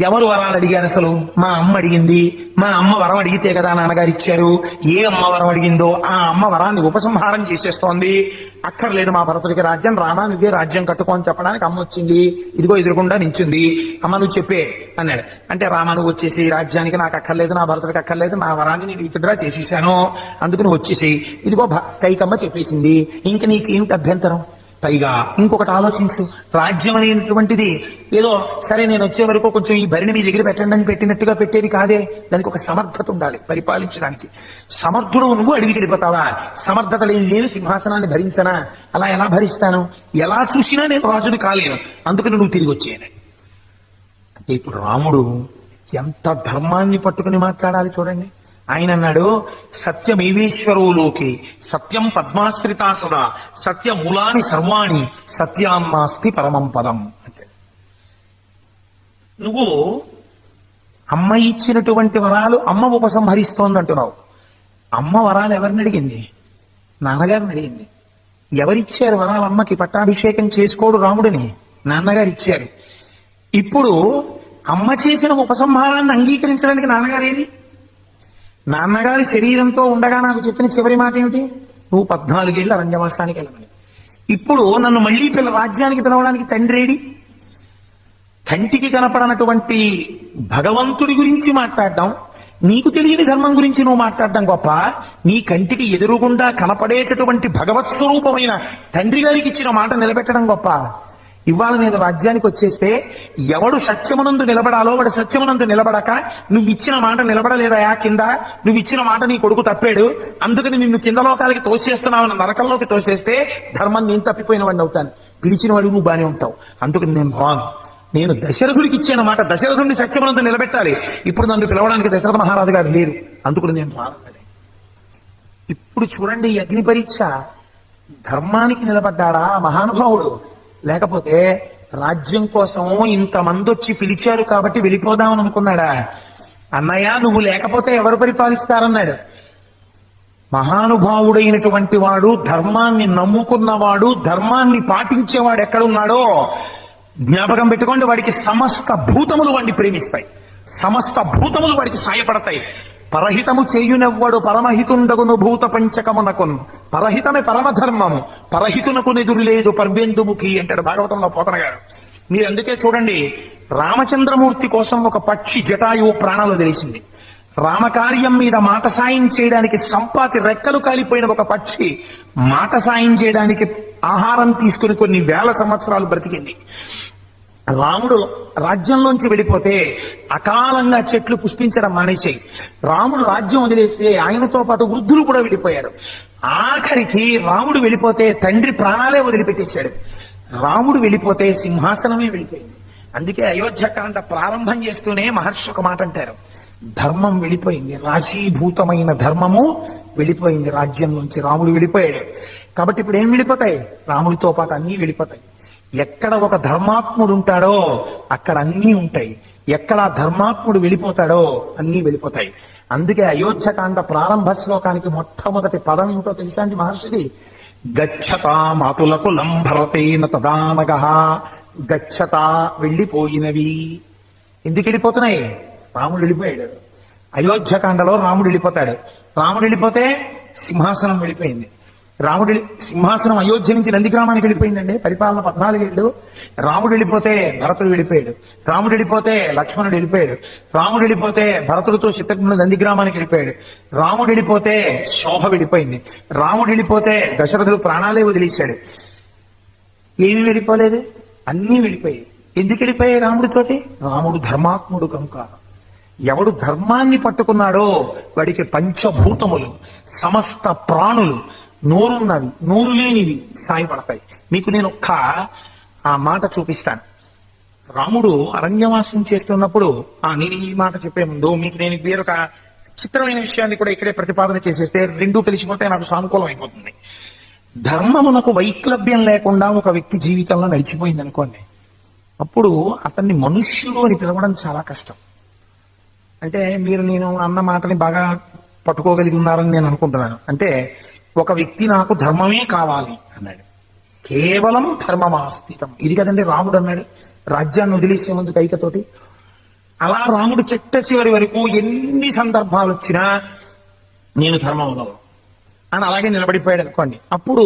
ఎవరు వరాలు అడిగారు అసలు? మా అమ్మ అడిగింది. మా అమ్మ వరం అడిగితే కదా నాన్నగారు ఇచ్చారు. ఏ అమ్మ వరం అడిగిందో ఆ అమ్మ వరాన్ని ఉపసంహారం చేసేస్తోంది. అక్కర్లేదు మా భరతుడికి రాజ్యం, రామా నువ్వే రాజ్యం కట్టుకో అని చెప్పడానికి అమ్మ వచ్చింది. ఇదిగో ఎదురుకుండా నించుంది. అమ్మ నువ్వు చెప్పే అన్నాడు. అంటే రామ నువ్వు వచ్చేసి రాజ్యానికి నాకు అక్కర్లేదు, నా భరతుడికి అక్కర్లేదు, నా వరాన్ని నేను విత్డ్రా చేసేసాను, అందుకు నువ్వు వచ్చేసి ఇదిగో కైకమ్మ చెప్పేసింది, ఇంక నీకేమిటి అభ్యంతరం? పైగా ఇంకొకటి ఆలోచించు, రాజ్యం అనేటువంటిది ఏదో సరే నేను వచ్చే వరకు కొంచెం ఈ భరిని మీ దగ్గర పెట్టండి అని పెట్టినట్టుగా పెట్టేది కాదే. దానికి ఒక సమర్థత ఉండాలి పరిపాలించడానికి. సమర్థుడు నువ్వు అడిగి వెళ్ళిపోతావా? సమర్థత లేని నేను సింహాసనాన్ని భరించనా? అలా ఎలా భరిస్తాను? ఎలా చూసినా నేను రాజుని కాలేను, అందుకని నువ్వు తిరిగి వచ్చేయను. అంటే ఇప్పుడు రాముడు ఎంత ధర్మాన్ని పట్టుకుని మాట్లాడాలి చూడండి. ఆయన అన్నాడు, సత్యమేవేశ్వరోలోకి సత్యం పద్మాశ్రితా సదా సత్యమూలాని సర్వాణి సత్యాన్నాస్తి పరమం పదం. అంటే నువ్వు అమ్మ ఇచ్చినటువంటి వరాలు అమ్మ ఉపసంహరిస్తోంది అంటున్నావు. అమ్మ వరాలు ఎవరిని అడిగింది? నాన్నగారిని అడిగింది. ఎవరిచ్చారు వరాలు అమ్మకి? పట్టాభిషేకం చేసుకోడు రాముడిని, నాన్నగారు ఇచ్చారు. ఇప్పుడు అమ్మ చేసిన ఉపసంహారాన్ని అంగీకరించడానికి నాన్నగారు ఏది? నాన్నగారి శరీరంతో ఉండగా నాకు చెప్పిన చివరి మాట ఏమిటి? నువ్వు 14 ఏళ్ళు అరణ్యవాసానికి వెళ్ళమని. ఇప్పుడు నన్ను మళ్లీ రాజ్యానికి పిలవడానికి తండ్రేడి? కంటికి కనపడనటువంటి భగవంతుడి గురించి మాట్లాడడం, నీకు తెలియని ధర్మం గురించి నువ్వు మాట్లాడడం గొప్ప. నీ కంటికి ఎదురుగుండా కనపడేటటువంటి భగవత్ స్వరూపమైన తండ్రి గారికి ఇచ్చిన మాట నిలబెట్టడం గొప్ప. ఇవాళ నేను రాజ్యానికి వచ్చేస్తే ఎవడు సత్యమునందు నిలబడాలో వాడు సత్యమునందు నిలబడక నువ్వు ఇచ్చిన మాట నిలబడలేదయా కింద, నువ్వు ఇచ్చిన మాట నీ కొడుకు తప్పాడు, అందుకని నిన్ను కింద లోకాలకి తోసేస్తున్నావు, నరకంలోకి తోసేస్తే ధర్మం నేను తప్పిపోయిన వాడిని అవుతాను, పిలిచిన వాడు నువ్వు బానే ఉంటావు. అందుకని నేను రాను. నేను దశరథుడికి ఇచ్చిన మాట దశరథుడిని సత్యమునందు నిలబెట్టాలి. ఇప్పుడు నన్ను పిలవడానికి దశరథ మహారాజు గారు లేరు, అందుకని నేను రాను. ఇప్పుడు చూడండి ఈ అగ్ని పరీక్ష. ధర్మానికి నిలబడ్డాడా మహానుభావుడు? లేకపోతే రాజ్యం కోసం ఇంతమంది వచ్చి పిలిచారు కాబట్టి వెళ్ళిపోదామని అనుకున్నాడా? అన్నయ్య నువ్వు లేకపోతే ఎవరు పరిపాలిస్తారన్నాడు. మహానుభావుడైనటువంటి వాడు, ధర్మాన్ని నమ్ముకున్నవాడు, ధర్మాన్ని పాటించేవాడు ఎక్కడున్నాడో జ్ఞాపకం పెట్టుకోండి. వాడికి సమస్త భూతములు వాడిని ప్రేమిస్తాయి, సమస్త భూతములు వాడికి సాయపడతాయి. పరహితము చేయునెవ్వడు పరమహితుండగును భూత పంచకమునకున్, పరహితమే పరమధర్మము, పరహితునకు నెదురు లేదు పర్వేందుముఖి అంటాడు భాగవతంలో పోతన గారు. మీరు అందుకే చూడండి, రామచంద్రమూర్తి కోసం ఒక పక్షి జటాయువు ప్రాణాలు తెలిసింది. రామకార్యం మీద మాట సాయం చేయడానికి సంపాతి రెక్కలు కాలిపోయిన ఒక పక్షి మాట సాయం చేయడానికి ఆహారం తీసుకుని కొన్ని వేల సంవత్సరాలు బ్రతికింది. రాముడు రాజ్యంలోంచి వెళ్ళిపోతే అకాలంగా చెట్లు పుష్పించడం మానేశాయి. రాముడు రాజ్యం వదిలేస్తే ఆయనతో పాటు వృద్ధులు కూడా వెళ్ళిపోయారు. ఆఖరికి రాముడు వెళ్ళిపోతే తండ్రి ప్రాణాలే వదిలిపెట్టేశాడు. రాముడు వెళ్ళిపోతే సింహాసనమే వెళ్ళిపోయింది. అందుకే అయోధ్యకాండ ప్రారంభం చేస్తూనే మహర్షి ఒక మాట అంటారు, ధర్మం వెళ్ళిపోయింది, రాశీభూతమైన ధర్మము వెళ్ళిపోయింది రాజ్యం నుంచి. రాముడు వెళ్ళిపోయాడు కాబట్టి ఇప్పుడు ఏం వెళ్ళిపోతాయి? రాముడితో పాటు అన్నీ వెళ్ళిపోతాయి. ఎక్కడ ఒక ధర్మాత్ముడు ఉంటాడో అక్కడ అన్నీ ఉంటాయి, ఎక్కడ ధర్మాత్ముడు వెళ్ళిపోతాడో అన్నీ వెళ్ళిపోతాయి. అందుకే అయోధ్యకాండ ప్రారంభ శ్లోకానికి మొట్టమొదటి పదం ఏమిటో తెలుసా అండి మహర్షిది? గచ్చతా మాతులకు లంభరతేన తదానగ. గచ్చతా వెళ్ళిపోయినవి. ఎందుకు వెళ్ళిపోతున్నాయి? రాముడు వెళ్ళిపోయాడు. అయోధ్యకాండలో రాముడు వెళ్ళిపోతాడు. రాముడు వెళ్ళిపోతే సింహాసనం వెళ్ళిపోయింది. రాముడి సింహాసనం అయోధ్య నుంచి నందిగ్రామానికి వెళ్ళిపోయిందండి. పరిపాలన 14 ఏళ్ళు. రాముడు వెళ్ళిపోతే భరతుడు వెళ్ళిపోయాడు. రాముడు వెళ్ళిపోతే లక్ష్మణుడు వెళ్ళిపోయాడు. రాముడు వెళ్ళిపోతే భరతుడితో శత్రుఘ్నుడు నందిగ్రామానికి వెళ్ళిపోయాడు. రాముడు వెళ్ళిపోతే శోభ వెళ్ళిపోయింది. రాముడు వెళ్ళిపోతే దశరథుడు ప్రాణాలే వదిలేశాడు. ఏమీ వెళ్ళిపోలేదు, అన్నీ వెళ్ళిపోయాయి. ఎందుకు వెళ్ళిపోయాయి రాముడితోటి? రాముడు ధర్మాత్ముడు కనుక. ఎవడు ధర్మాన్ని పట్టుకున్నాడో వాడికి పంచభూతములు, సమస్త ప్రాణులు, నోరున్నవి నోరు లేనివి సాయపడతాయి. మీకు నేను ఒక్క ఆ మాట చూపిస్తాను. రాముడు అరణ్యవాసం చేస్తున్నప్పుడు నేను ఈ మాట చెప్పే ముందు మీకు నేను వేరొక చిత్రమైన విషయాన్ని కూడా ఇక్కడే ప్రతిపాదన చేసేస్తే రెండూ తెలిసిపోతే నాకు సానుకూలం అయిపోతుంది. ధర్మమునకు వైక్లభ్యం లేకుండా ఒక వ్యక్తి జీవితంలో నడిచిపోయింది అనుకోండి, అప్పుడు అతన్ని మనుష్యుడు అని పిలవడం చాలా కష్టం. అంటే మీరు నేను అన్న మాటని బాగా పట్టుకోగలిగి ఉన్నారని నేను అనుకుంటున్నాను. అంటే ఒక వ్యక్తి నాకు ధర్మమే కావాలి అన్నాడు, కేవలం ధర్మమాస్థితం. ఇది కదండి రాముడు అన్నాడు. రాజ్యాన్ని వదిలేసే ముందు కైకతోటి. అలా రాముడు చిట్ట చివరి వరకు ఎన్ని సందర్భాలు వచ్చినా నేను ధర్మంలో అని అలాగే నిలబడిపోయాడు అనుకోండి. అప్పుడు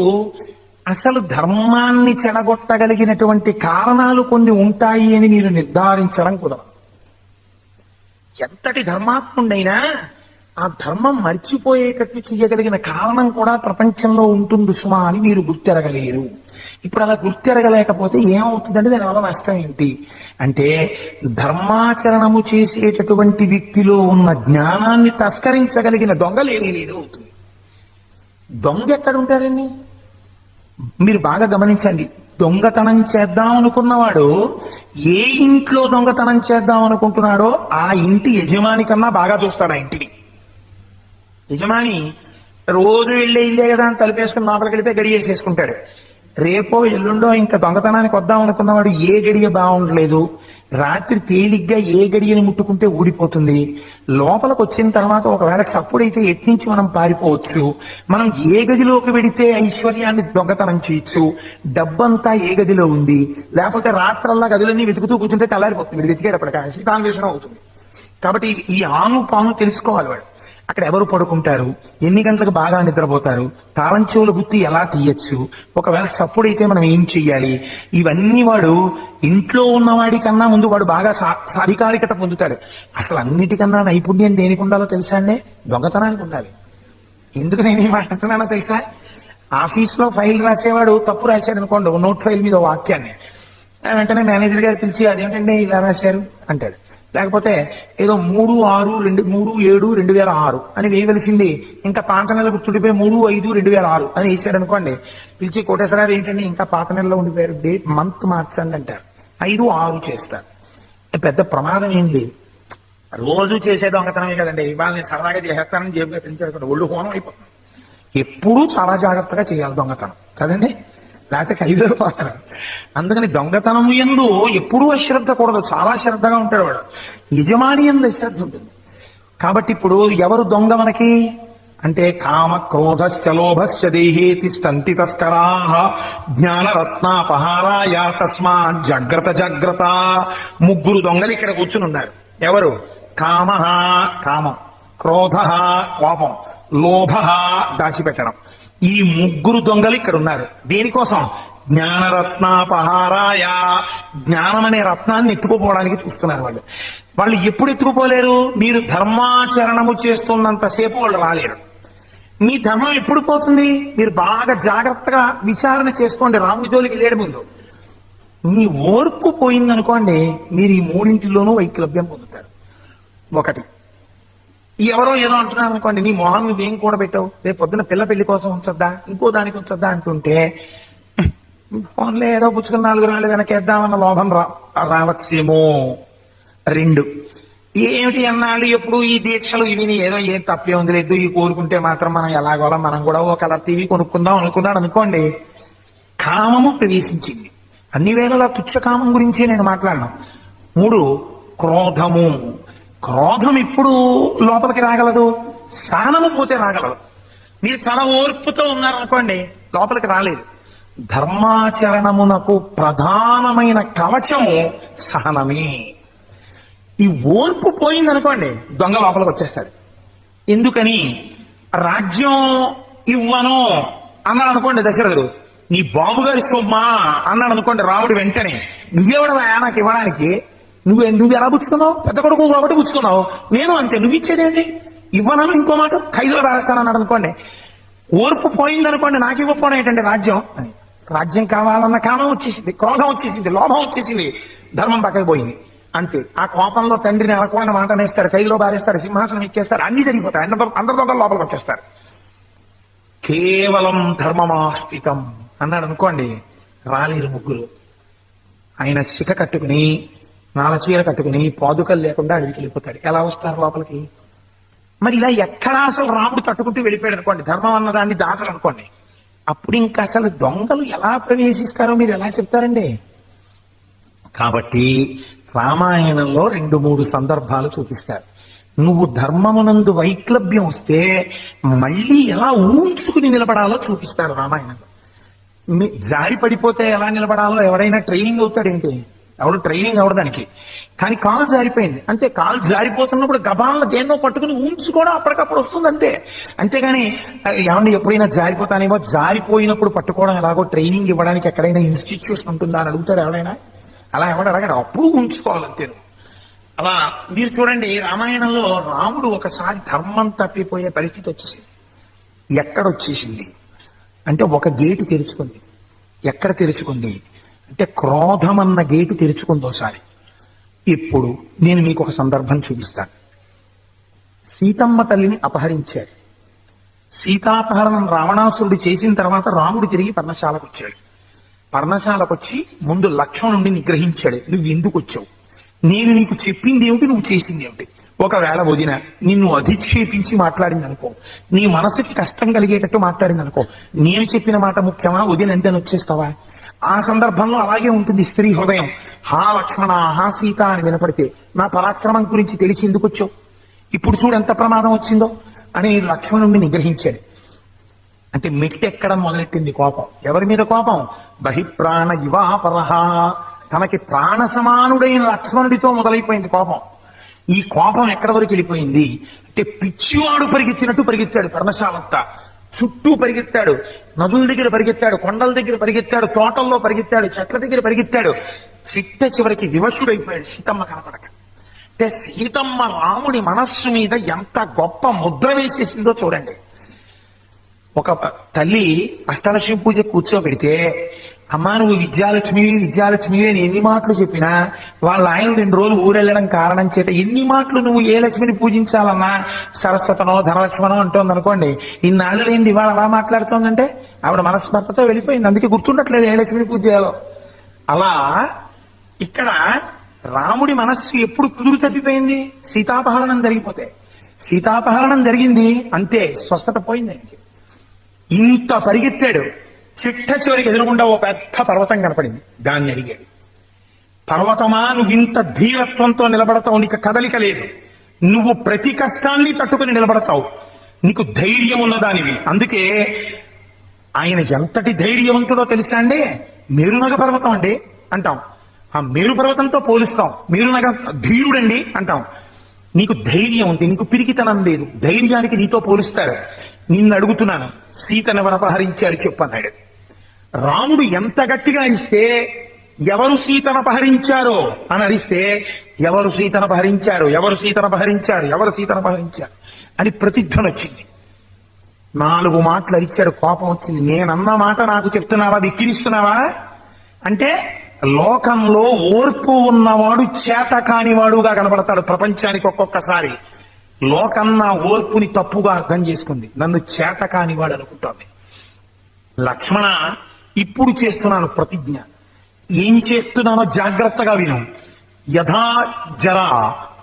అసలు ధర్మాన్ని చెడగొట్టగలిగినటువంటి కారణాలు కొన్ని ఉంటాయి అని మీరు నిర్ధారించడం కుదరదు. ఎంతటి ధర్మాత్ముడైనా ఆ ధర్మం మర్చిపోయేటట్టు చేయగలిగిన కారణం కూడా ప్రపంచంలో ఉంటుంది సుమా అని మీరు గుర్తెరగలేరు. ఇప్పుడు అలా గుర్తెరగలేకపోతే ఏమవుతుందంటే దానివల్ల నష్టం ఏంటి అంటే, ధర్మాచరణము చేసేటటువంటి వ్యక్తిలో ఉన్న జ్ఞానాన్ని తస్కరించగలిగిన దొంగ లేడు అవుతుంది. దొంగ ఎక్కడ ఉంటారండి? మీరు బాగా గమనించండి. దొంగతనం చేద్దాం అనుకున్నవాడు ఏ ఇంట్లో దొంగతనం చేద్దాం అనుకుంటున్నాడో ఆ ఇంటి యజమాని కన్నా బాగా చూస్తాడు ఆ ఇంటిని. యజమాని రోజు ఇల్లే కదా అని తలుపేసుకుని లోపలికి వెళ్ళిపోయి గడియ వేసేసుకుంటాడు. రేపో ఎల్లుండో ఇంకా దొంగతనానికి వద్దాం అనుకున్నవాడు ఏ గడియ బాగుండలేదు, రాత్రి తేలిగ్గా ఏ గడియని ముట్టుకుంటే ఊడిపోతుంది, లోపలికి వచ్చిన తర్వాత ఒకవేళ చప్పుడైతే ఎట్నుంచి మనం పారిపోవచ్చు, మనం ఏ గదిలోకి వెడితే ఐశ్వర్యాన్ని దొంగతనం చేయొచ్చు, డబ్బంతా ఏ గదిలో ఉంది, లేకపోతే రాత్రల్లా గదులన్నీ వెతుకుతూ కూర్చుంటే తెల్లారిపోతుంది, మీరు వెతికేటప్పటికి సీతాన్వేషణ అవుతుంది. కాబట్టి ఈ ఆను పాను తెలుసుకోవాలి వాడు. అక్కడ ఎవరు పడుకుంటారు, ఎన్ని గంటలకు బాగా నిద్రపోతారు, తాళం చెవుల గుత్తి ఎలా తీయచ్చు, ఒకవేళ చప్పుడైతే మనం ఏం చెయ్యాలి, ఇవన్నీ వాడు ఇంట్లో ఉన్నవాడి కన్నా ముందు వాడు బాగా సాధికారికత పొందుతాడు. అసలు అన్నిటికన్నా నైపుణ్యం దేనికి ఉండాలో తెలుసా అండి? దొంగతనానికి ఉండాలి. ఎందుకు నేను ఏం మాట్లాడుతున్నానో తెలుసా? ఆఫీస్లో ఫైల్ రాసేవాడు తప్పు రాశాడు అనుకోండి, నోట్ ఫైల్ మీద వాక్యాన్ని, వెంటనే మేనేజర్ గారు పిలిచి అదేంటండి ఇలా రాశారు అంటాడు. లేకపోతే ఏదో 3/7/2006 అని వేయవలసింది ఇంకా పాత నెల గుర్తుండిపోయి 3/5/2006 అని వేసాడు అనుకోండి. పిలిచి కోటేశ్వరారు ఏంటండి ఇంకా పాత నెలలో ఉండిపోయారు, డేట్ మంత్ మార్చండి అంటారు. 5/6 చేస్తారు. పెద్ద ప్రమాదం ఏం లేదు. రోజు చేసే దొంగతనమే కదండి, వాళ్ళని సరదాగా చేస్తానని జేబుగా పెంచాడు, ఒళ్ళు హోనం అయిపోతుంది. ఎప్పుడూ చాలా జాగ్రత్తగా చేయాలి దొంగతనం కదండి, లేకపోతే ఖైదులు పోతాడు. అందుకని దొంగతనం యందు ఎప్పుడూ అశ్రద్ధ కూడదు, చాలా శ్రద్ధగా ఉంటాడు వాడు. యజమాని యందు అశ్రద్ధ ఉంటుంది. కాబట్టి ఇప్పుడు ఎవరు దొంగ మనకి అంటే, కామ క్రోధశ్చ లోభశ్చ దేహే తిష్టంతి తస్కరాః జ్ఞానరత్నాపహారాయ తస్మాత్ జాగ్రత్త. ముగ్గురు దొంగలు ఇక్కడ కూర్చుని ఉన్నారు. ఎవరు? కామః కామం, క్రోధః కోపం, లోభః దాచిపెట్టడం. ఈ ముగ్గురు దొంగలు ఇక్కడ ఉన్నారు. దేనికోసం? జ్ఞానరత్నాపహారాయ, జ్ఞానం అనే రత్నాన్ని ఎత్తుకుపోవడానికి చూస్తున్నారు వాళ్ళు. వాళ్ళు ఎప్పుడు ఎత్తుకుపోలేరు? మీరు ధర్మాచరణము చేస్తున్నంతసేపు వాళ్ళు రాలేరు. మీ ధర్మం ఎప్పుడు పోతుంది? మీరు బాగా జాగ్రత్తగా విచారణ చేసుకోండి. రాముడి జోలికి లేడు ముందు మీ ఓర్పు పోయిందనుకోండి, మీరు ఈ మూడింటిలోనూ వైక్లభ్యం పొందుతారు. ఒకటి, ఎవరో ఏదో అంటున్నారు అనుకోండి, నీ మొహం నువ్వేం కూడబెట్టావు, రేపు పొద్దున పిల్ల పెళ్లి కోసం ఉంచొద్దా, ఇంకో దానికి ఉంచొద్దా అంటుంటే, ఫోన్లో ఏదో పుచ్చుకుని 4 రాళ్ళు వెనకేద్దామన్న లోభం రావచ్చేమో. 2, ఏమిటి అన్నాళ్ళు ఎప్పుడు ఈ దీక్షలు ఇవి ఏదో ఏం తప్పే ఉంది లేదు, ఈ కోరుకుంటే మాత్రం మనం ఎలాగోలా మనం కూడా ఒక కలర్ టీవీ కొనుక్కుందాం అనుకున్నాడు అనుకోండి, కామము ప్రవేశించింది. అన్ని వేళలా తుచ్చ కామం గురించి నేను మాట్లాడను. 3, క్రోధము. క్రోధం ఇప్పుడు లోపలికి రాగలదు, సహనము పోతే రాగలదు. మీరు చాలా ఓర్పుతో ఉన్నారనుకోండి, లోపలికి రాలేదు. ధర్మాచరణమునకు ప్రధానమైన కవచము సహనమే. ఈ ఓర్పు పోయిందనుకోండి, దొంగ లోపలికి వచ్చేస్తాడు. ఎందుకని? రాజ్యం ఇవ్వను అన్నాడు అనుకోండి దశరథుడు, నీ బాబుగారి సొమ్మా అన్నాడు అనుకోండి రాముడు, వెంటనే నువ్వెవడవా నాకు ఇవ్వడానికి, నువ్వు ఎలా పుచ్చుకున్నావు, పెద్ద కొడుకు కాబట్టి పుచ్చుకున్నావు, నేను అంతే, నువ్వు ఇచ్చేదేంటి, ఇవ్వనను ఇంకో మాట ఖైదులో రాస్తానన్నాడు అనుకోండి. ఓర్పు పోయిందనుకోండి, నాకు ఇవ్వకపోవడం ఏంటంటే రాజ్యం అని. రాజ్యం కావాలన్న కామం వచ్చేసింది, క్రోధం వచ్చేసింది, లోభం వచ్చేసింది, ధర్మం పక్కకి పోయింది. అంతే. ఆ కోపంలో తండ్రిని అనకుండా మాట నేస్తాడు, ఖైదులో బారేస్తాడు, సింహాసనం ఎక్కేస్తాడు, అన్ని జరిగిపోతాయి. అందరి దొంగలు లోపలికి వచ్చేస్తారు. కేవలం ధర్మమాస్థితం అన్నాడు అనుకోండి, రాలేరు ముగ్గురు. ఆయన శిఖ కట్టుకుని, నాలచీర కట్టుకుని, పాదుకలు లేకుండా అడిగికి వెళ్ళిపోతాడు. ఎలా వస్తారు లోపలికి? మరి ఇలా ఎక్కడా అసలు రాముడు తట్టుకుంటూ వెళ్ళిపోయాడు అనుకోండి, ధర్మం అన్నదాన్ని దాటలు అనుకోండి, అప్పుడు ఇంకా అసలు దొంగలు ఎలా ప్రవేశిస్తారో మీరు ఎలా చెప్తారండి? కాబట్టి రామాయణంలో 2-3 సందర్భాలు చూపిస్తారు. నువ్వు ధర్మమునందు వైక్లభ్యం వస్తే మళ్ళీ ఎలా ఊంచుకుని నిలబడాలో చూపిస్తాడు రామాయణంలో. జారి పడిపోతే ఎలా నిలబడాలో ఎవరైనా ట్రైనింగ్ అవుతాడేంటి? ఎవడు ట్రైనింగ్ ఎవడు దానికి. కానీ కాలు జారిపోయింది అంతే. కాలు జారిపోతున్నప్పుడు గబాలను దేన్నో పట్టుకుని ఉంచుకోవడం అప్పటికప్పుడు వస్తుంది అంతే. అంతేగాని ఏమన్నా ఎప్పుడైనా జారిపోతానేమో, జారిపోయినప్పుడు పట్టుకోవడం ఎలాగో ట్రైనింగ్ ఇవ్వడానికి ఎక్కడైనా ఇన్స్టిట్యూషన్ ఉంటుందా అని అడుగుతాడు ఎవడైనా? అలా ఎవడు అడగడు, అప్పుడు ఉంచుకోవాలంతే. అలా మీరు చూడండి, రామాయణంలో రాముడు ఒకసారి ధర్మం తప్పిపోయే పరిస్థితి వచ్చేసింది. ఎక్కడొచ్చేసింది అంటే ఒక గేటు తెరుచుకుంది. ఎక్కడ తెరుచుకుంది అంటే క్రోధం అన్న గేటు తెరుచుకుంది ఒకసారి. ఇప్పుడు నేను మీకు ఒక సందర్భం చూపిస్తాను. సీతమ్మ తల్లిని అపహరించాడు. సీతాపహరణం రావణాసురుడు చేసిన తర్వాత రాముడు తిరిగి పర్ణశాలకు వచ్చాడు. పర్ణశాలకు వచ్చి ముందు లక్ష్మణుడిని నిగ్రహించాడు. నువ్వు ఎందుకు వచ్చావు, నేను నీకు చెప్పింది ఏమిటి, నువ్వు చేసింది ఏమిటి? ఒకవేళ వదిన నిన్ను అధిక్షేపించి మాట్లాడింది అనుకో, నీ మనసుకి కష్టం కలిగేటట్టు మాట్లాడింది అనుకో, నేను చెప్పిన మాట ముఖ్యమా, వదిన ఎంతని వచ్చేస్తావా? ఆ సందర్భంలో అలాగే ఉంటుంది స్త్రీ హృదయం. హా లక్ష్మణ, హా సీత అని వినపడితే నా పరాక్రమం గురించి తెలిసి ఎందుకు వచ్చావు, ఇప్పుడు చూడు ఎంత ప్రమాదం వచ్చిందో అని లక్ష్మణుడిని నిగ్రహించాడు. అంటే మెట్టెక్కడం మొదలెట్టింది కోపం. ఎవరి మీద కోపం? బహిప్రాణ యువాపరహ, తనకి ప్రాణ సమానుడైన లక్ష్మణుడితో మొదలైపోయింది కోపం. ఈ కోపం ఎక్కడి వరకు వెళ్ళిపోయింది అంటే పిచ్చివాడు పరిగెత్తినట్టు పరిగెత్తాడు. పర్ణశాలంతా చుట్టూ పరిగెత్తాడు, నదుల దగ్గర పరిగెత్తాడు, కొండల దగ్గర పరిగెత్తాడు, తోటల్లో పరిగెత్తాడు, చెట్ల దగ్గర పరిగెత్తాడు. చిట్ట చివరికి వివశుడైపోయాడు సీతమ్మ కనపడక. అంటే సీతమ్మ రాముడి మనస్సు మీద ఎంత గొప్ప ముద్ర వేసేసిందో చూడండి. ఒక తల్లి అష్టలక్ష్మి పూజ కూర్చోబెడితే, అమ్మా నువ్వు విద్యాలక్ష్మివి అని ఎన్ని మాటలు చెప్పినా వాళ్ళ ఆయన 2 రోజులు ఊరెళ్ళడం కారణం చేత ఎన్ని మాటలు నువ్వు ఏ లక్ష్మిని పూజించాలన్నా సరస్వతనో ధనలక్ష్మనో అంటోంది అనుకోండి, ఇన్నాళ్ళు లేనిది ఇవాళ అలా మాట్లాడుతోందంటే ఆవిడ మనస్మర్తతో వెళ్ళిపోయింది. అందుకే గుర్తుండట్లేదు ఏ లక్ష్మిని పూజ చేయాలో. అలా ఇక్కడ రాముడి మనస్సు ఎప్పుడు కుదురు తప్పిపోయింది? సీతాపహరణం జరిగిపోతే. సీతాపహరణం జరిగింది అంతే, స్వస్థత పోయింది ఆయనకి. ఇంత పరిగెత్తాడు, చిట్ట చివరికి ఎదురుగుండా ఓ పెద్ద పర్వతం కనపడింది. దాన్ని అడిగాడు, పర్వతమా నువ్వు ఇంత ధీరత్వంతో నిలబడతావు, నీకు కదలిక లేదు, నువ్వు ప్రతి కష్టాన్ని తట్టుకుని నిలబడతావు, నీకు ధైర్యం ఉన్నదానివి. అందుకే ఆయన ఎంతటి ధైర్యవంతుడో తెలుసా అండి? మేరునగ పర్వతం అండి అంటాం, ఆ మేరు పర్వతంతో పోలుస్తాం. మేరునగ ధీరుడండి అంటాం. నీకు ధైర్యం ఉంది, నీకు పిరికితనం లేదు, ధైర్యానికి నీతో పోలుస్తారు. నిన్ను అడుగుతున్నాను, సీతను ఎవరు అపహరించాడు చెప్పన్నాడు. రాముడు ఎంత గట్టిగా అరిస్తే, ఎవరు సీతను అపహరించారో అని అరిస్తే, ఎవరు సీతను అపహరించారు, ఎవరు సీతను అపహరించారు, ఎవరు సీతను అపహరించారు అని ప్రతిధ్వని వచ్చింది. 4 మాటలు అరిచాడు, కోపం వచ్చింది. నేనన్న మాట నాకు చెప్తున్నావా, విక్కిరిస్తున్నావా అంటే లోకంలో ఓర్పు ఉన్నవాడు చేత కానివాడుగా కనబడతాడు ప్రపంచానికి ఒక్కొక్కసారి. లోకం నా ఓర్పుని తప్పుగా అర్థం చేసుకుంది, నన్ను చేత కానివాడు అనుకుంటోంది. లక్ష్మణ, ఇప్పుడు చేస్తున్నాను ప్రతిజ్ఞ, ఏం చేస్తున్నానో జాగ్రత్తగా విను. యథా జరా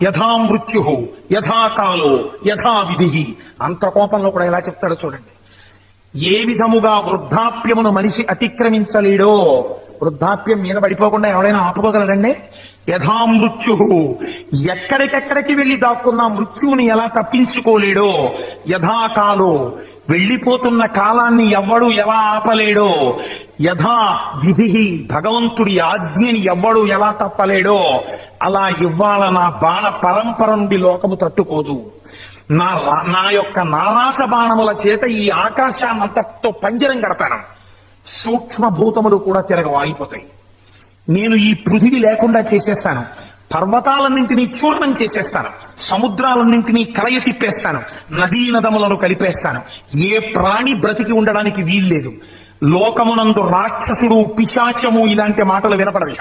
యథా మృత్యు యథా కాలో యథా విధి. అంత కోపంలో కూడా ఎలా చెప్తాడో చూడండి. ఏ విధముగా వృద్ధాప్యమును మనిషి అతిక్రమించలేడో, వృద్ధాప్యం మీద పడిపోకుండా ఎవడైనా ఆపుకోగలడండి? యథా మృత్యు, ఎక్కడికెక్కడికి వెళ్లి దాక్కున్న మృత్యువుని ఎలా తప్పించుకోలేడో, యథాకాలో, వెళ్లిపోతున్న కాలాన్ని ఎవ్వడు ఎలా ఆపలేడో, యథా విధి, భగవంతుడి ఆజ్ఞని ఎవ్వడు ఎలా తప్పలేడో, అలా ఇవ్వాల నా బాణ పరంపర నుండి లోకము తట్టుకోదు. నా యొక్క నారాస బాణముల చేత ఈ ఆకాశాన్నంతతో పంజరం కడతాను, సూక్ష్మభూతములు కూడా తిరగ ఆగిపోతాయి. నేను ఈ పృథివి లేకుండా చేసేస్తాను, పర్వతాలన్నింటినీ చూర్ణం చేసేస్తాను, సముద్రాలన్నింటినీ కలయ తిప్పేస్తాను, నదీ నదములను కలిపేస్తాను. ఏ ప్రాణి బ్రతికి ఉండడానికి వీల్లేదు. లోకమునందు రాక్షసుడు, పిశాచము ఇలాంటి మాటలు వినపడవి.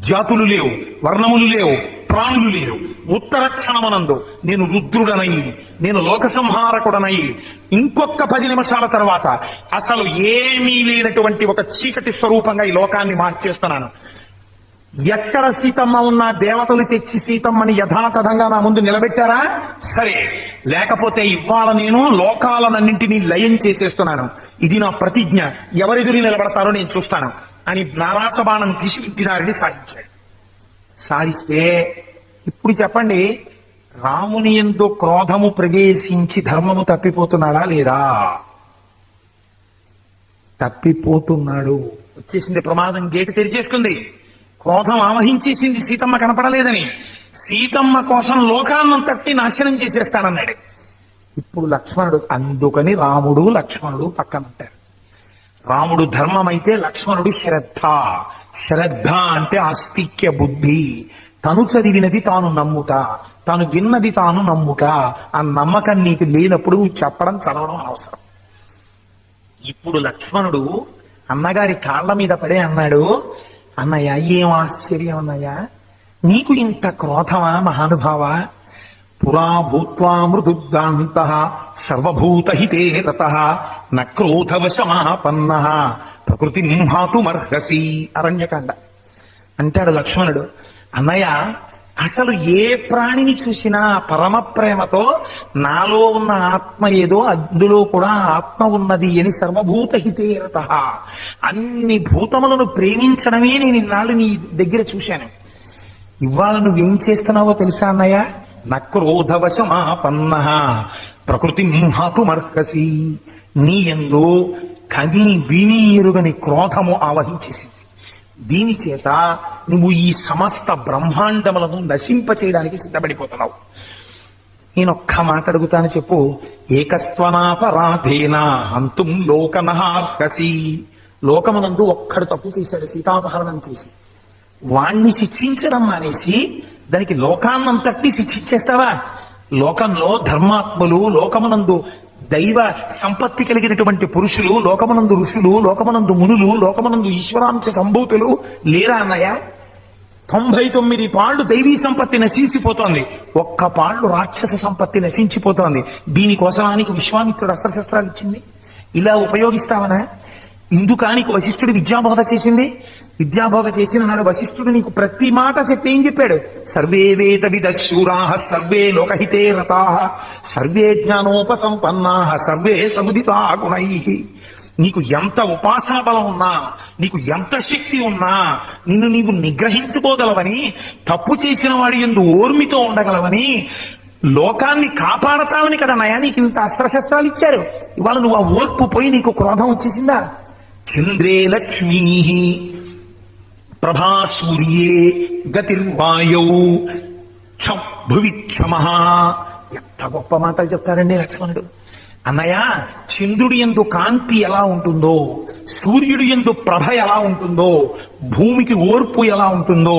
జాతులు లేవు, వర్ణములు లేవు, ప్రాణులు లేవు. ఉత్తర క్షణమునందు నేను రుద్రుడనై, నేను లోక సంహారకుడనై, ఇంకొక 10 నిమిషాల తర్వాత అసలు ఏమీ లేనటువంటి ఒక చీకటి స్వరూపంగా ఈ లోకాన్ని మార్చేస్తున్నాను. ఎక్కడ సీతమ్మ ఉన్నా దేవతలు తెచ్చి సీతమ్మని యథాతథంగా నా ముందు నిలబెట్టారా సరే, లేకపోతే ఇవాళ నేను లోకాలన్నింటినీ లయం చేసేస్తున్నాను. ఇది నా ప్రతిజ్ఞ, ఎవరెదురు నిలబడతారో నేను చూస్తాను అని నారాచబాణం తీసి ఇంటినారిని సాధించాడు. సాధిస్తే ఇప్పుడు చెప్పండి, రాముని యందు క్రోధము ప్రవేశించి ధర్మము తప్పిపోతున్నాడా లేదా? తప్పిపోతున్నాడు. వచ్చేసింది ప్రమాదం, గేటు తెరిచేసుకుంది. క్రోధం ఆవహించేసింది సీతమ్మ కనపడలేదని. సీతమ్మ కోసం లోకాన్నంతటి నాశనం చేసేస్తానన్నాడు. ఇప్పుడు లక్ష్మణుడు, అందుకని రాముడు లక్ష్మణుడు పక్కన ఉంటారు. రాముడు ధర్మమైతే లక్ష్మణుడు శ్రద్ధ. శ్రద్ధ అంటే ఆస్తిక్య బుద్ధి. తను చదివినది తాను నమ్ముట, తాను విన్నది తాను నమ్ముట. ఆ నమ్మకం నీకు లేనప్పుడు నువ్వు చెప్పడం చదవడం అనవసరం. ఇప్పుడు లక్ష్మణుడు అన్నగారి కాళ్ళ మీద పడే అన్నాడు, అన్నయ్య ఏం ఆశ్చర్యం అన్నయ్య, నీకు ఇంత క్రోధమా మహానుభావ? పురా భూత్వా మృదుద్దాంత సర్వభూతహితే రతః న క్రోధవశమాపన్న ప్రకృతి హాతుమర్హసి. అరణ్యకాండ. అంటాడు లక్ష్మణుడు, అన్నయ్య అసలు ఏ ప్రాణిని చూసినా పరమ ప్రేమతో నాలో ఉన్న ఆత్మ ఏదో అందులో కూడా ఆత్మ ఉన్నది అని సర్వభూతహితే రతః, అన్ని భూతములను ప్రేమించడమే నేను ఇన్నాళ్ళు నీ దగ్గర చూశాను. ఇవాళ నువ్వేం చేస్తున్నావో తెలుసా అన్నయ్య? నక్రోధవశమాపన్న ప్రకృతి హాతుమర్హసి. నీ యందు కని విని ఎరుగని క్రోధము ఆవహించేసింది. దీని చేత నువ్వు ఈ సమస్త బ్రహ్మాండములను నశింపచేయడానికి సిద్ధపడిపోతున్నావు. నేనొక్క మాట అడుగుతాను, చెప్పు. ఏకస్త్వనాపరాధేన హంతుం లోకనహార్హసి. లోకమునందు ఒక్కడు తప్పు చేశాడు, సీతాపహరణం చేసి. వాణ్ణి శిక్షించడం మానేసి దానికి లోకాన్నంతటి శిక్షించేస్తావా? లోకంలో ధర్మాత్ములు, లోకమునందు దైవ సంపత్తి కలిగినటువంటి పురుషులు, లోకమునందు ఋషులు, లోకమునందు మునులు, లోకమునందు ఈశ్వరాంశ సంభూతులు లేరా అన్నయ్య? 99 పాళ్లు దైవీ సంపత్తి నశించిపోతోంది, ఒక్క పాళ్లు రాక్షస సంపత్తి నశించిపోతోంది. దీనికోసమానికి విశ్వామిత్రుడు అస్త్రశస్త్రాలు ఇచ్చింది. ఇలా ఉపయోగిస్తావనా? ఇందుకానికి వశిష్ఠుడు విద్యాబోధ చేసింది. విద్యాబోధ చేసిన నాడు వశిష్ఠుడు నీకు ప్రతి మాట చెప్పి ఏం చెప్పాడు? సర్వే వేద విదశూరాః సర్వే లోకహితే రతాః సర్వే జ్ఞానోపసంపన్నాః సర్వే సముదితా గుణైః. నీకు ఎంత ఉపాసన బలం ఉన్నా, నీకు ఎంత శక్తి ఉన్నా, నిన్ను నీవు నిగ్రహించుకోగలవని, తప్పు చేసిన వాడి యందు ఓర్మితో ఉండగలవని, లోకాన్ని కాపాడతావని కదా నయా నీకు ఇంత అస్త్రశస్త్రాలు ఇచ్చారు. ఇవాళ నువ్వు ఆ ఓర్పు పోయి నీకు క్రోధం వచ్చేసిందా? చంద్రే లక్ష్మీ ప్రభా సూర్యే గతిర్వాయౌ భువి క్షమః. ఎంత గొప్ప మాటలు చెప్తాడండి లక్ష్మణుడు. అన్నయ్య, చంద్రుడి యందు కాంతి ఎలా ఉంటుందో, సూర్యుడి యందు ప్రభ ఎలా ఉంటుందో, భూమికి ఓర్పు ఎలా ఉంటుందో,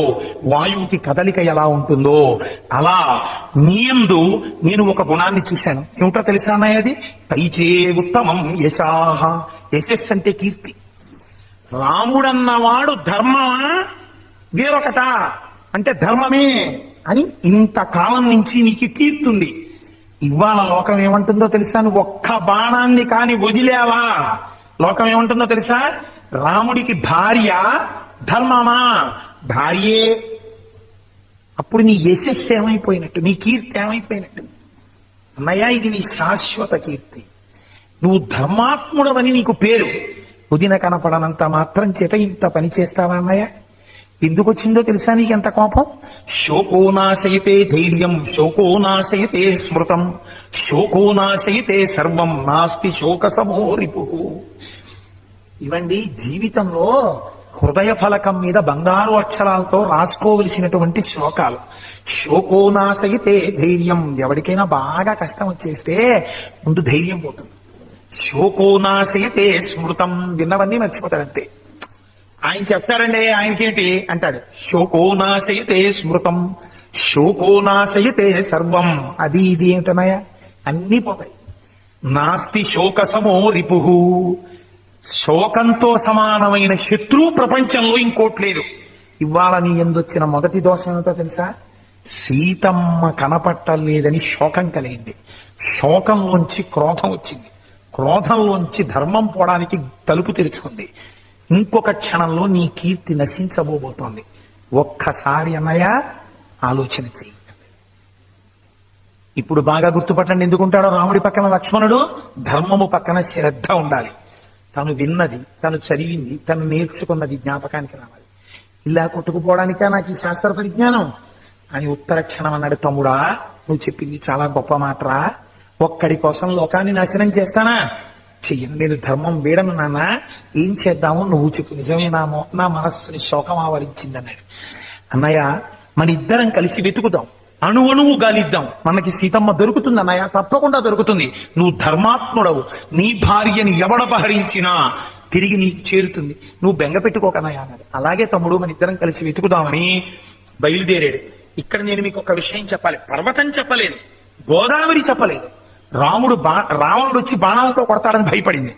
వాయువుకి కదలిక ఎలా ఉంటుందో, అలా నీయందు నేను ఒక గుణాన్ని చూశాను. ఏమిటో తెలుసా అన్నయ్య? అది తైచే ఉత్తమం యశాః. యశస్సు అంటే కీర్తి. రాముడన్నవాడు ధర్మమా వేరొకట అంటే ధర్మమే అని ఇంతకాలం నుంచి నీకు కీర్తుంది. ఇవాళ లోకం ఏమంటుందో తెలుసా? నువ్వు ఒక్క బాణాన్ని కాని వదిలేవా, లోకం ఏమంటుందో తెలుసా? రాముడికి భార్య ధర్మమా? భార్యే. అప్పుడు నీ యశస్సు ఏమైపోయినట్టు, నీ కీర్తి ఏమైపోయినట్టు? అన్నయ్య, ఇది నీ శాశ్వత కీర్తి. నువ్వు ధర్మాత్ముడవని నీకు పేరు. ఉదిన కనపడనంత మాత్రం చేత ఇంత పని చేస్తావా అన్నయ్య? ఎందుకు వచ్చిందో తెలుసా నీకెంత కోపం? శోకోనాశయతే ధైర్యం శోకోనాశయతే స్మృతం శోకోనాశయతే సర్వం నాస్తి శోకసమో రిపుః. ఇవండి జీవితంలో హృదయ ఫలకం మీద బంగారు అక్షరాలతో రాసుకోవలసినటువంటి శ్లోకాలు. శోకోనాశయతే ధైర్యం. ఎవరికైనా బాగా కష్టం వచ్చేస్తే ముందు ధైర్యం పోతుంది. శోకోనాశయతే స్మృతం. విన్నవన్నీ మర్చిపోతాడంతే. ఆయన చెప్తారండి, ఆయనకేంటి అంటాడు. శోకోనాశయతే స్మృతం శోకోనాశయతే సర్వం. అది ఇది ఏమిటన్నాయా? అన్నీ పోతాయి. నాస్తి శోకసమో రిపుః. శోకంతో సమానమైన శత్రువు ప్రపంచంలో ఇంకోటి లేదు. ఇవాళ నీ ఎందొచ్చిన మొదటి దోషం ఏమిటో తెలుసా? సీతమ్మ కనపట్టలేదని శోకం కలిగింది. శోకంలోంచి క్రోధం వచ్చింది. క్రోధంలోంచి ధర్మం పోవడానికి తలుపు తెరుచుకుంది. ఇంకొక క్షణంలో నీ కీర్తి నశించబోతోంది. ఒక్కసారి అన్నయ్య ఆలోచన చెయ్యి. ఇప్పుడు బాగా గుర్తుపట్టండి ఎందుకుంటాడో రాముడి పక్కన లక్ష్మణుడు. ధర్మము పక్కన శ్రద్ధ ఉండాలి. తను విన్నది, తను చదివింది, తను నేర్చుకున్నది జ్ఞాపకానికి రావాలి. ఇలా కొట్టుకుపోవడానికా నాకు ఈ శాస్త్ర పరిజ్ఞానం అని ఉత్తర క్షణం అన్నాడు. తమ్ముడా, నువ్వు చెప్పింది చాలా గొప్ప మాటరా. ఒక్కడి కోసం లోకాన్ని నాశనం చేస్తానా? చెయ్యను, నేను ధర్మం వీడను నాన్న, ఏం చేద్దామో నువ్వు చెప్పు, నిజమేనామో నా మనస్సుని శోకం ఆవరించింది అన్నాడు. అన్నయ్య మన ఇద్దరం కలిసి వెతుకుదాం, అణువణువు గాలిద్దాం, మనకి సీతమ్మ దొరుకుతుంది అన్నయ్య, తప్పకుండా దొరుకుతుంది. నువ్వు ధర్మాత్ముడవు, నీ భార్యని ఎవడపహరించినా తిరిగి నీకు చేరుతుంది, నువ్వు బెంగ పెట్టుకోకనయ్యా అన్నాడు. అలాగే తమ్ముడు, మన ఇద్దరం కలిసి వెతుకుదామని బయలుదేరాడు. ఇక్కడ నేను మీకు ఒక విషయం చెప్పాలి. పర్వతం చెప్పలేదు, గోదావరి చెప్పలేదు. రావణుడు వచ్చి బాణాలతో కొడతాడని భయపడింది.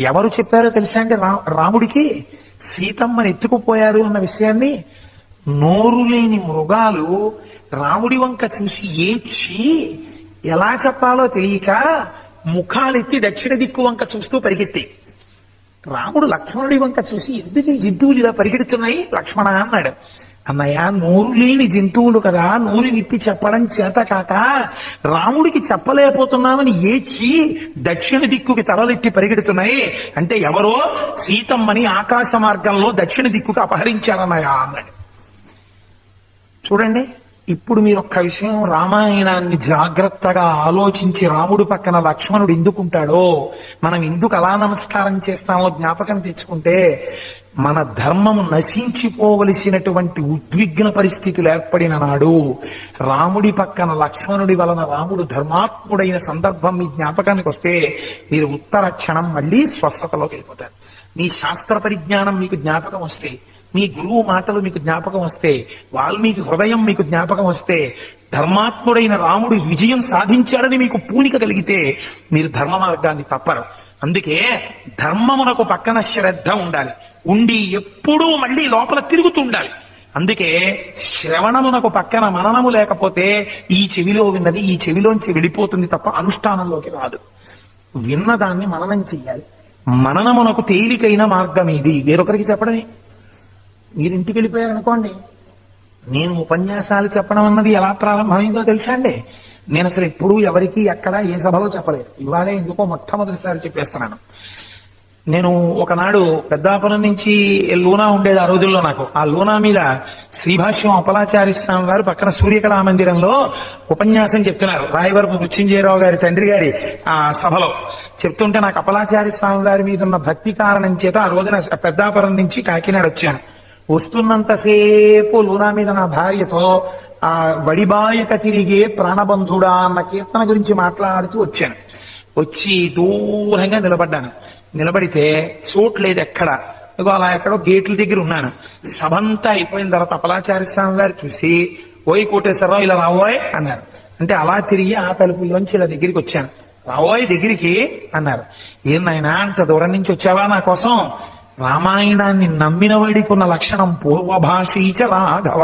ఎవరు చెప్పారో తెలుసా అండి? రాముడికి సీతమ్మని ఎత్తుకుపోయారు అన్న విషయాన్ని నోరు లేని మృగాలు రాముడి వంక చూసి ఏడ్చి ఎలా చెప్పాలో తెలియక ముఖాలెత్తి దక్షిణ దిక్కు వంక చూస్తూ పరిగెత్తి. రాముడు లక్ష్మణుడి వంక చూసి ఎందుకు ఈ జంతువులు ఇలా పరిగెడుతున్నాయి లక్ష్మణ అన్నాడు. అన్నయ్య, నోరు లేని జంతువులు కదా, నోరు విప్పి చెప్పడం చేత కాక రాముడికి చెప్పలేకపోతున్నామని ఏడ్చి దక్షిణ దిక్కుకి తలలెత్తి పరిగెడుతున్నాయి అంటే ఎవరో సీతమ్మని ఆకాశ మార్గంలో దక్షిణ దిక్కుకి అపహరించారన్నయ్య అన్నాడు. చూడండి, ఇప్పుడు మీరు ఒక్క విషయం రామాయణాన్ని జాగ్రత్తగా ఆలోచించి రాముడు పక్కన లక్ష్మణుడు ఎందుకుంటాడో, మనం ఎందుకు అలా నమస్కారం చేస్తామో జ్ఞాపకం తెచ్చుకుంటే మన ధర్మము నశించిపోవలసినటువంటి ఉద్విగ్న పరిస్థితులు ఏర్పడిన నాడు రాముడి పక్కన లక్ష్మణుడి వలన రాముడు ధర్మాత్ముడైన సందర్భం మీ జ్ఞాపకానికి వస్తే మీరు ఉత్తర క్షణం మళ్ళీ స్వస్థతలోకి వెళ్ళిపోతారు. మీ శాస్త్ర పరిజ్ఞానం మీకు జ్ఞాపకం వస్తే, మీ గురువు మాటలు మీకు జ్ఞాపకం వస్తే, వాల్మీకి హృదయం మీకు జ్ఞాపకం వస్తే, ధర్మాత్ముడైన రాముడు విజయం సాధించాడని మీకు పూనిక కలిగితే మీరు ధర్మ మార్గాన్ని తప్పరు. అందుకే ధర్మమునకు పక్కన శ్రద్ధ ఉండాలి, ఉండి ఎప్పుడూ మళ్ళీ లోపల తిరుగుతూ ఉండాలి. అందుకే శ్రవణమునకు పక్కన మననము లేకపోతే ఈ చెవిలో విన్నది ఈ చెవిలోంచి వెళ్ళిపోతుంది తప్ప అనుష్ఠానంలోకి రాదు. విన్నదాన్ని మననం చెయ్యాలి. మననమునకు తేలికైన మార్గం ఇది. వేరొకరికి చెప్పడమే. మీరు ఇంటికి వెళ్ళిపోయారనుకోండి, నేను ఉపన్యాసాలు చెప్పడం అన్నది ఎలా ప్రారంభమైందో తెలుసా అండి? నేను అసలు ఎప్పుడూ ఎవరికి ఎక్కడ ఏ సభలో చెప్పలేదు. ఇవాళే ఎందుకో మొట్టమొదటిసారి చెప్పేస్తున్నాను. నేను ఒకనాడు పెద్దాపురం నుంచి లూనా ఉండేది ఆ రోజుల్లో. నాకు ఆ లూనా మీద శ్రీభాష్యం అపలాచార్య స్వామి వారు పక్కన సూర్యకళా మందిరంలో ఉపన్యాసం చెప్తున్నారు. రాయవరపు మృత్యుంజయరావు గారి తండ్రి గారి ఆ సభలో చెప్తుంటే నాకు అపలాచార్య స్వామి వారి మీద ఉన్న భక్తి కారణం చేత ఆ రోజున పెద్దాపురం నుంచి కాకినాడ వచ్చాను. వస్తున్నంతసేపు లూనా మీద నా భార్యతో ఆ వడిబాయక తిరిగే ప్రాణబంధుడా అన్న కీర్తన గురించి మాట్లాడుతూ వచ్చాను. వచ్చి దూరంగా నిలబడ్డాను. నిలబడితే చోట్లేదు ఎక్కడ. అలా ఎక్కడో గేట్ల దగ్గర ఉన్నాను. సభంతా అయిపోయిన తర్వాత అపలాచార్య స్వామి గారు చూసి, ఓయ్ కోటేశ్వరరావు ఇలా రావోయ్ అన్నారు. అంటే అలా తిరిగి ఆ తలుపుల్లోంచి ఇలా దగ్గరికి వచ్చాను. రావోయ్ దగ్గరికి అన్నారు. ఏం నాయనా అంత దూరం నుంచి వచ్చావా నా కోసం? రామాయణాన్ని నమ్మిన వాడికి ఉన్న లక్షణం పూర్వభాషీచ రాఘవ.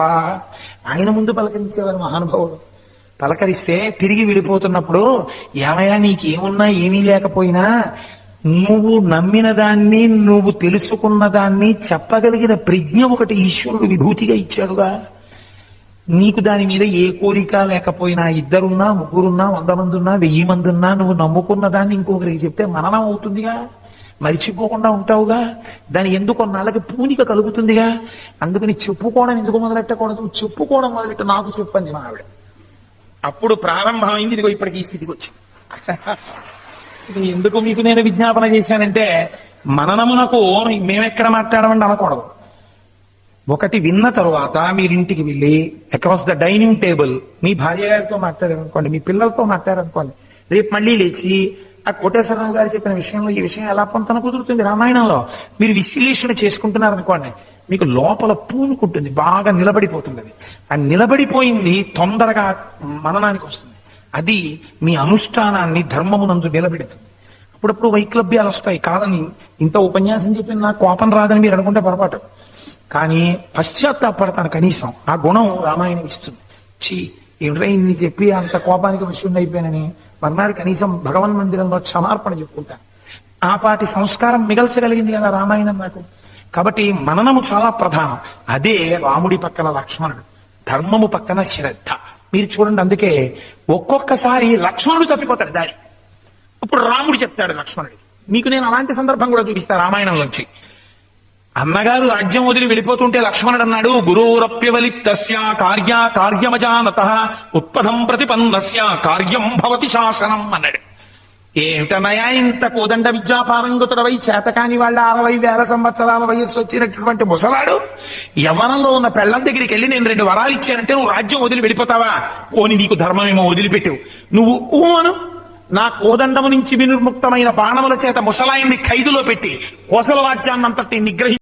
ఆయన ముందు పలకరించేవారు మహానుభావుడు. పలకరిస్తే తిరిగి విడిపోతున్నప్పుడు, ఏమయ్యా నీకేమున్నా ఏమీ లేకపోయినా నువ్వు నమ్మిన దాన్ని, నువ్వు తెలుసుకున్న దాన్ని చెప్పగలిగిన ప్రజ్ఞ ఒకటి ఈశ్వరుడు విభూతిగా ఇచ్చాడుగా. నీకు దాని మీద ఏ కోరిక లేకపోయినా, ఇద్దరున్నా ముగ్గురున్నా 100 మంది ఉన్నా 1000 మంది ఉన్నా, నువ్వు నమ్ముకున్న దాన్ని ఇంకొకరికి చెప్తే మననం అవుతుందిగా, మరిచిపోకుండా ఉంటావుగా. దాని ఎందుకు కొన్నాళ్ళకి పూనిక కలుగుతుందిగా. అందుకని చెప్పుకోవడం ఎందుకు మొదలెట్టకూడదు? చెప్పుకోవడం మొదలెట్ట నాకు చెప్పండి మా ఆవిడ. అప్పుడు ప్రారంభమైంది. ఇదిగో ఇప్పటికి ఈ స్థితికి వచ్చింది. ఇది ఎందుకు మీకు నేను విజ్ఞాపన చేశానంటే, మననమునకు మేమెక్కడ మాట్లాడమండి అనకూడదు. ఒకటి విన్న తరువాత మీరింటికి వెళ్ళి అక్రాస్ ద డైనింగ్ టేబుల్ మీ భార్య గారితో మాట్లాడారనుకోండి, మీ పిల్లలతో మాట్లాడారనుకోండి, రేపు మళ్ళీ లేచి ఆ కోటేశ్వరరావు గారు చెప్పిన విషయంలో ఈ విషయం ఎలా పొంతన కుదురుతుంది రామాయణంలో మీరు విశ్లేషణ చేసుకుంటున్నారనుకోండి, మీకు లోపల పూనుకుంటుంది, బాగా నిలబడిపోతుంది. అది ఆ నిలబడిపోయింది తొందరగా మననానికి వస్తుంది. అది మీ అనుష్ఠానాన్ని ధర్మమునందు నిలబెడుతుంది. అప్పుడప్పుడు వైక్లభ్యాలు వస్తాయి కాదని, ఇంత ఉపన్యాసం చెప్పిన నాకు కోపం రాదని మీరు అనుకుంటే పొరపాటు. కానీ పశ్చాత్తాపడతాను, కనీసం ఆ గుణం రామాయణం ఇస్తుంది. ఏమిటో ఇన్ని చెప్పి అంత కోపానికి విషయం అయిపోయానని మర్నాడు కనీసం భగవన్ మందిరంలో క్షమార్పణ చెప్పుకుంటాను. ఆ పాటి సంస్కారం మిగల్చగలిగింది కదా రామాయణం నాకు. కాబట్టి మననము చాలా ప్రధానం. అదే రాముడి పక్కన లక్ష్మణుడు, ధర్మము పక్కన శ్రద్ధ. మీరు చూడండి, అందుకే ఒక్కొక్కసారి లక్ష్మణుడు తప్పిపోతాడు దారి. ఇప్పుడు రాముడు చెప్తాడు లక్ష్మణుడికి. మీకు నేను అలాంటి సందర్భం కూడా చూపిస్తా రామాయణంలోంచి. అన్నగారు రాజ్యం వదిలి వెళ్ళిపోతుంటే లక్ష్మణుడు అన్నాడు, గురోరప్యవలిప్తస్య కార్యమజానతః ఉత్పథం ప్రతిపన్నస్య కార్యం భవతి శాసనం అన్నాడు. ఏమిటనయా ఇంత కోదండ విద్యాపారంగతుడవై చేతకాని వాళ్ళ 60,000 సంవత్సరాల వయస్సు వచ్చినటువంటి ముసలాడు యవ్వనంలో ఉన్న పెళ్ళం దగ్గరికి వెళ్ళి నేను 2 వరాలు ఇచ్చానంటే నువ్వు రాజ్యం వదిలి వెళ్ళిపోతావా? పోని నీకు ధర్మమేమో వదిలిపెట్టావు. నువ్వు ఊను నా కోదండము నుంచి వినిర్ముక్తమైన బాణముల చేత ముసలాయన్ని ఖైదులో పెట్టి కోసల రాజ్యాన్నంతటి నిగ్రహి